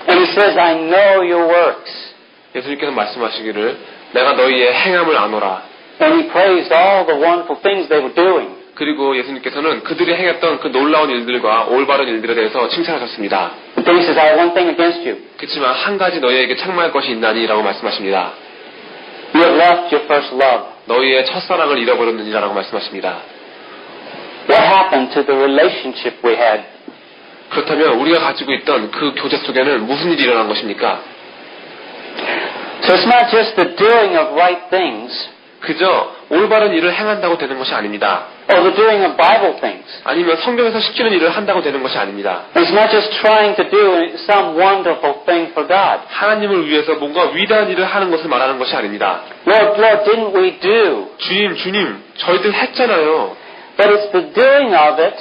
And He says, I know your works. 예수님께서 말씀하시기를 내가 너희의 행함을 아노라. And He praised all the wonderful things they were doing. 그리고 예수님께서는 그들이 행했던 그 놀라운 일들과 올바른 일들에 대해서 칭찬하셨습니다. But then He says, I have one thing against you. 그렇지만 한 가지 너희에게 책망할 것이 있나니 라고 말씀하십니다. You have left your first love. 너희의 첫사랑을 잃어버렸느니라 라고 말씀하십니다. What happened to the relationship we had? 그렇다면 우리가 가지고 있던 그 교제 속에는 무슨 일이 일어난 것입니까? So it's not just the doing of right things, 그저 올바른 일을 행한다고 되는 것이 아닙니다. or the doing of Bible things. 아니면 성경에서 시키는 일을 한다고 되는 것이 아닙니다. It's not just trying to do some wonderful thing for God. 하나님을 위해서 뭔가 위대한 일을 하는 것을 말하는 것이 아닙니다. Lord, didn't we do? 주님, 저희들 했잖아요. But it's the doing of it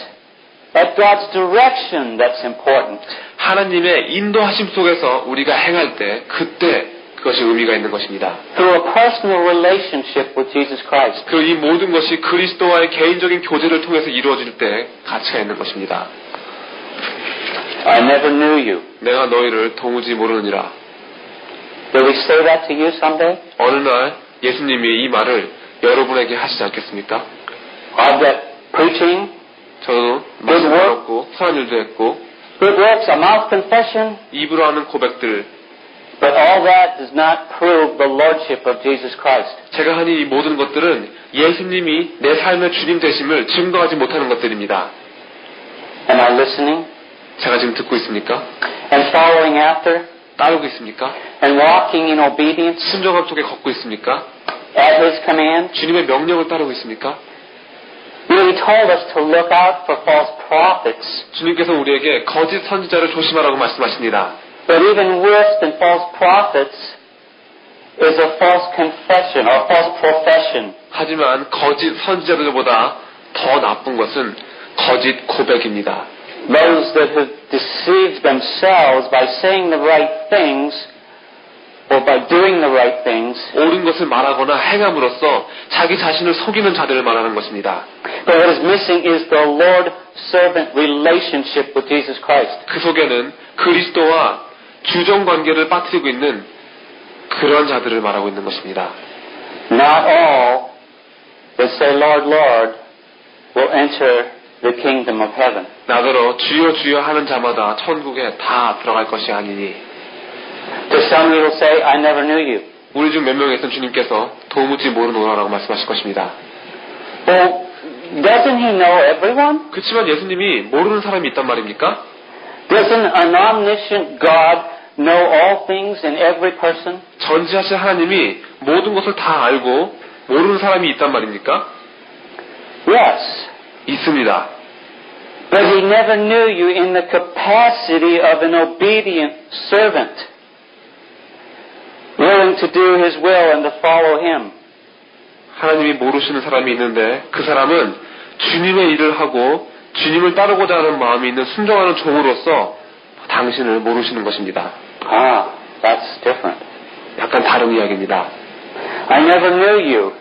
at God's direction that's important. 하나님의 인도하심 속에서 우리가 행할 때 그때 그것이 의미가 있는 것입니다. Through a personal relationship with Jesus Christ. 그리고 이 모든 것이 그리스도와의 개인적인 교제를 통해서 이루어질 때 가치가 있는 것입니다. I never knew you. 내가 너희를 도무지 모르느니라. Will we say that to you someday? 어느 날 예수님이 이 말을 여러분에게 하시지 않겠습니까? Of that preaching, 저도 말씀을 들었고 선한 일도 했고 good works, a mouth confession, 입으로 하는 고백들, but all that does not prove the lordship of Jesus Christ. 제가 하는 이 모든 것들은 예수님이 내 삶의 주님 되심을 증거하지 못하는 것들입니다. Am I listening 제가 지금 듣고 있습니까? and following after? 따르고 있습니까? and walking in obedience 순종함 속에 걷고 있습니까? at His command? 주님의 명령을 따르고 있습니까? You know, He told us to look out for false prophets. 주님께서 우리에게 거짓 선지자를 조심하라고 말씀하십니다. But even worse than false prophets is a false confession or false profession. 하지만 거짓 선지자들보다 더 나쁜 것은 거짓 고백입니다. Those that have deceived themselves by saying the right things or by doing the right things. 옳은 것을 말하거나 행함으로써 자기 자신을 속이는 자들을 말하는 것입니다. But what is missing is the Lord-servant relationship with Jesus Christ. 그 속에는 그리스도와 주정 관계를 빠뜨리고 있는 그런 자들을 말하고 있는 것입니다. Not all that say, Lord, Lord, will enter the kingdom of heaven. 나더러 주여 주여 하는 자마다 천국에 다 들어갈 것이 아니니. To some he will say, I never knew you. 우리 중 몇 명에서는 주님께서 도무지 모르노라라고 말씀하실 것입니다. Well, doesn't he know everyone? 그렇지만 예수님이 모르는 사람이 있단 말입니까? Doesn't an omniscient God know all things in every person? 전지하신 하나님이 모든 것을 다 알고 모르는 사람이 있단 말입니까? Yes. 있습니다. But he never knew you in the capacity of an obedient servant, willing to do his will and to follow him. 하나님이 모르시는 사람이 있는데 그 사람은 주님의 일을 하고 주님을 따르고자 하는 마음이 있는 순종하는 종으로서 당신을 모르시는 것입니다. Ah, that's different. 약간 다른 이야기입니다. I never knew you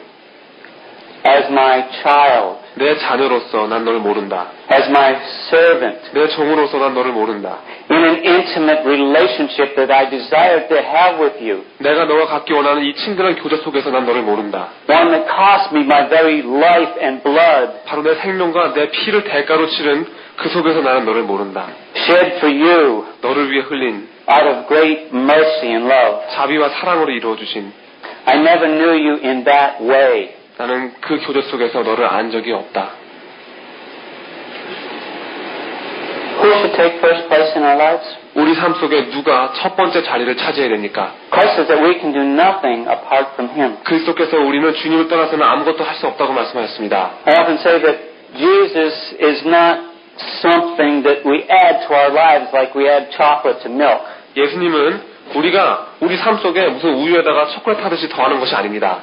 as my child, 내 자녀로서 난 너를 모른다. as my servant, 내 종으로서 난 너를 모른다. in an intimate relationship that I desired to have with you. 내가 너와 갖기 원하는 이 친근한 교제 속에서 난 너를 모른다. One that cost me my very life and blood, 바로 내 생명과 내 피를 대가로 치른 그 속에서 나는 너를 모른다. shed for you 너를 위해 흘린 out of great mercy and love. 자비와 사랑으로 이루어주신 I never knew you in that way. 나는 그 교제 속에서 너를 안 적이 없다. Who should take first place in our lives? 우리 삶 속에 누가 첫 번째 자리를 차지해야 됩니까? Christ says that we can do nothing apart from Him. 그리스도께서 우리는 주님을 떠나서는 아무것도 할 수 없다고 말씀하셨습니다. I often say that Jesus is not something that we add to our lives like we add chocolate to milk. 예수님은 우리가 우리 삶 속에 무슨 우유에다가 초콜릿 하듯이 더하는 것이 아닙니다.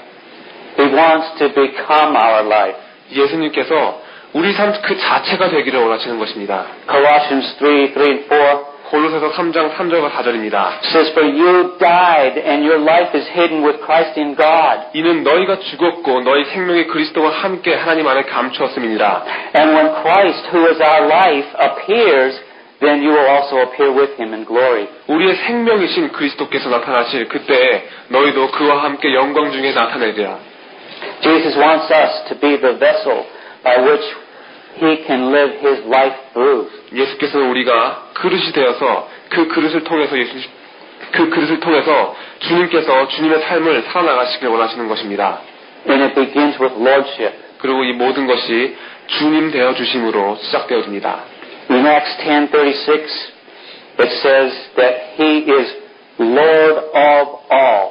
He wants to become our life. 예수님께서 우리 삶 그 자체가 되기를 원하시는 것입니다. Colossians 3:3 and 4 골로새서 3장 3절과 4절입니다. says, For you died and your life is hidden with Christ in God. 이는 너희가 죽었고 너희 생명이 그리스도와 함께 하나님 안에 감추었음이니라. And when Christ, who is our life, appears, then you will also appear with Him in glory. 우리의 생명이신 그리스도께서 나타나실 그때에 너희도 그와 함께 영광 중에 나타내리라. Jesus wants us to be the vessel by which He can live His life through. 예수께서는 우리가 그릇이 되어서 그 그릇을 통해서 주님께서 주님의 삶을 살아나가시길 원하시는 것입니다. And it begins with lordship. 그리고 이 모든 것이 주님 되어 주심으로 시작되어집니다. In Acts 10:36, it says that He is Lord of all.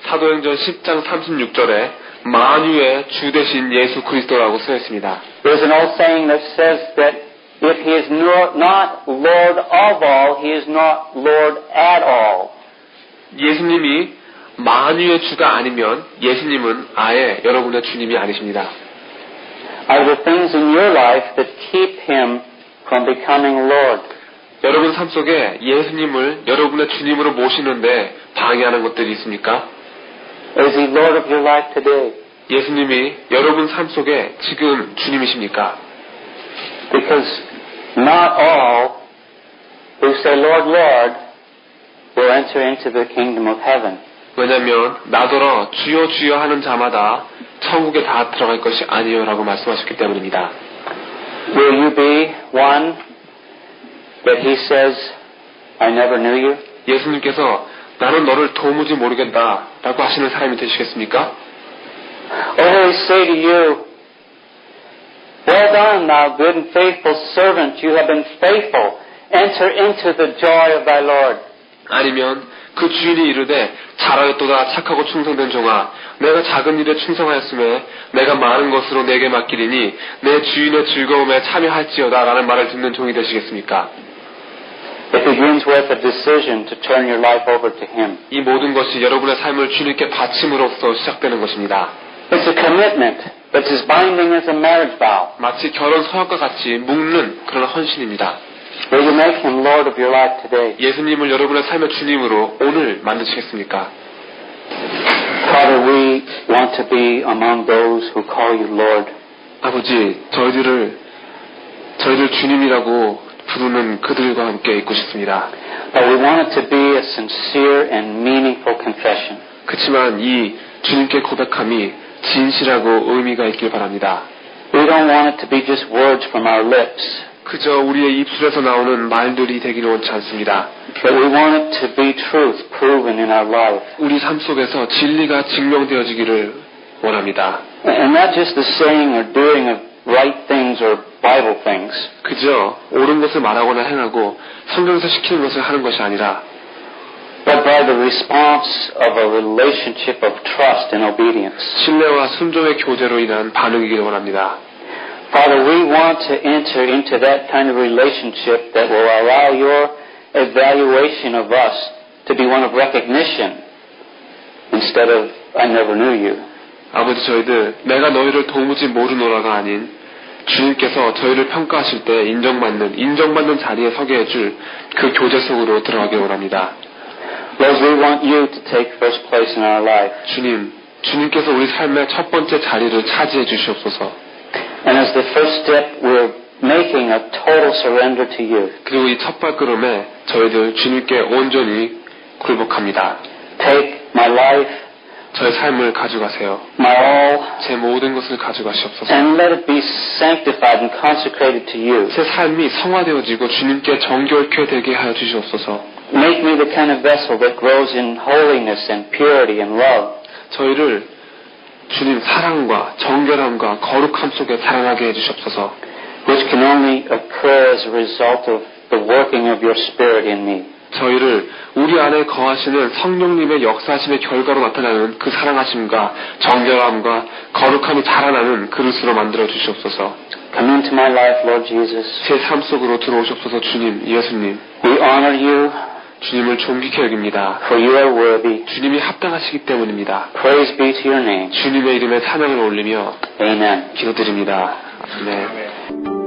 사도행전 10장 36절에 만유의 주 되신 예수 그리스도라고 쓰여 있습니다. There's an old saying that says that if He is not Lord of all, He is not Lord at all. 예수님이 만유의 주가 아니면 예수님은 아예 여러분의 주님이 아니십니다. Are the things in your life that keep Him from becoming Lord? 여러분 삶 속에 예수님을 여러분의 주님으로 모시는데 방해하는 것들이 있습니까? Is He Lord of your life today? 예수님이 여러분 삶 속에 지금 주님이십니까? Because not all who say, Lord, Lord, will enter into the kingdom of heaven. 왜냐하면 나더러 주여 주여 하는 자마다 천국에 다 들어갈 것이 아니요라고 말씀하셨기 때문입니다. Will you be one that He says, I never knew you? 예수님께서 나는 너를 도무지 모르겠다라고 하시는 사람이 되시겠습니까? Or will He say to you, Well done, thou good and faithful servant, you have been faithful. Enter into the joy of thy Lord. 아니면 그 주인이 이르되 잘하였도다 착하고 충성된 종아 내가 작은 일에 충성하였음에 내가 많은 것으로 내게 맡기리니 내 주인의 즐거움에 참여할지어다 라는 말을 듣는 종이 되시겠습니까? It begins with a decision to turn your life over to Him. 이 모든 것이 여러분의 삶을 주님께 바침으로써 시작되는 것입니다. It's a commitment that's as binding as a marriage vow. 마치 결혼 서약과 같이 묶는 그런 헌신입니다. Will you make Him Lord of your life today? 예수님을 여러분의 삶의 주님으로 오늘 만드시겠습니까? Father, we want to be among those who call you Lord. 아버지, 저희들 주님이라고 부르는 그들과 함께 있고 싶습니다. But we want it to be a sincere and meaningful confession. 그렇지만 이 주님께 고백함이 진실하고 의미가 있길 바랍니다. We don't want it to be just words from our lips. 그저 우리의 입술에서 나오는 말들이 되기를 원치 않습니다. But we want it to be truth proven in our life. 우리 삶 속에서 진리가 증명되어지기를 원합니다. And not just the saying or doing of right things or Bible things. 그저 옳은 것을 말하거나 행하고 성경에서 시키는 것을 하는 것이 아니라 But by the response of a relationship of trust and obedience. 신뢰와 순종의 교제로 인한 반응이기를 원합니다. Father, we want to enter into that kind of relationship that will allow your evaluation of us to be one of recognition instead of I never knew you. 아버지, 저희들 내가 너희를 도무지 모르노라가 아닌 주님께서 저희를 평가하실 때 인정받는 자리에 서게 해줄 그 교제 속으로 들어가길 원합니다. Lord, we want you to take first place in our life. 주님께서 우리 삶의 첫 번째 자리를 차지해 주시옵소서. And as the first step, we're making a total surrender to you. 그리고 이 첫 발걸음에 저희들 주님께 온전히 굴복합니다. Take my life, 저의 삶을 가져가세요. my all, 제 모든 것을 가져가시옵소서. and let it be sanctified and consecrated to you. 제 삶이 성화되어지고 주님께 정결케 되게 하여 주시옵소서. Make me the kind of vessel that grows in holiness and purity and love. 저희를 주님 사랑과 정결함과 거룩함 속에 자라나게 해주시옵소서. Which can only occur as a result of the working of your Spirit in me. 저희를 우리 안에 거하시는 성령님의 역사하심의 결과로 나타나는 그 사랑하심과 정결함과 거룩함이 자라나는 그릇으로 만들어 주시옵소서. Come into my life, Lord Jesus. 제 삶 속으로 들어오시옵소서. 주님, 예수님. We honor you. 주님을 존귀케 여깁니다. For you are worthy. 주님이 합당하시기 때문입니다. Praise be to your name. 주님의 이름에 찬양을 올리며 Amen. 기도드립니다. 아멘.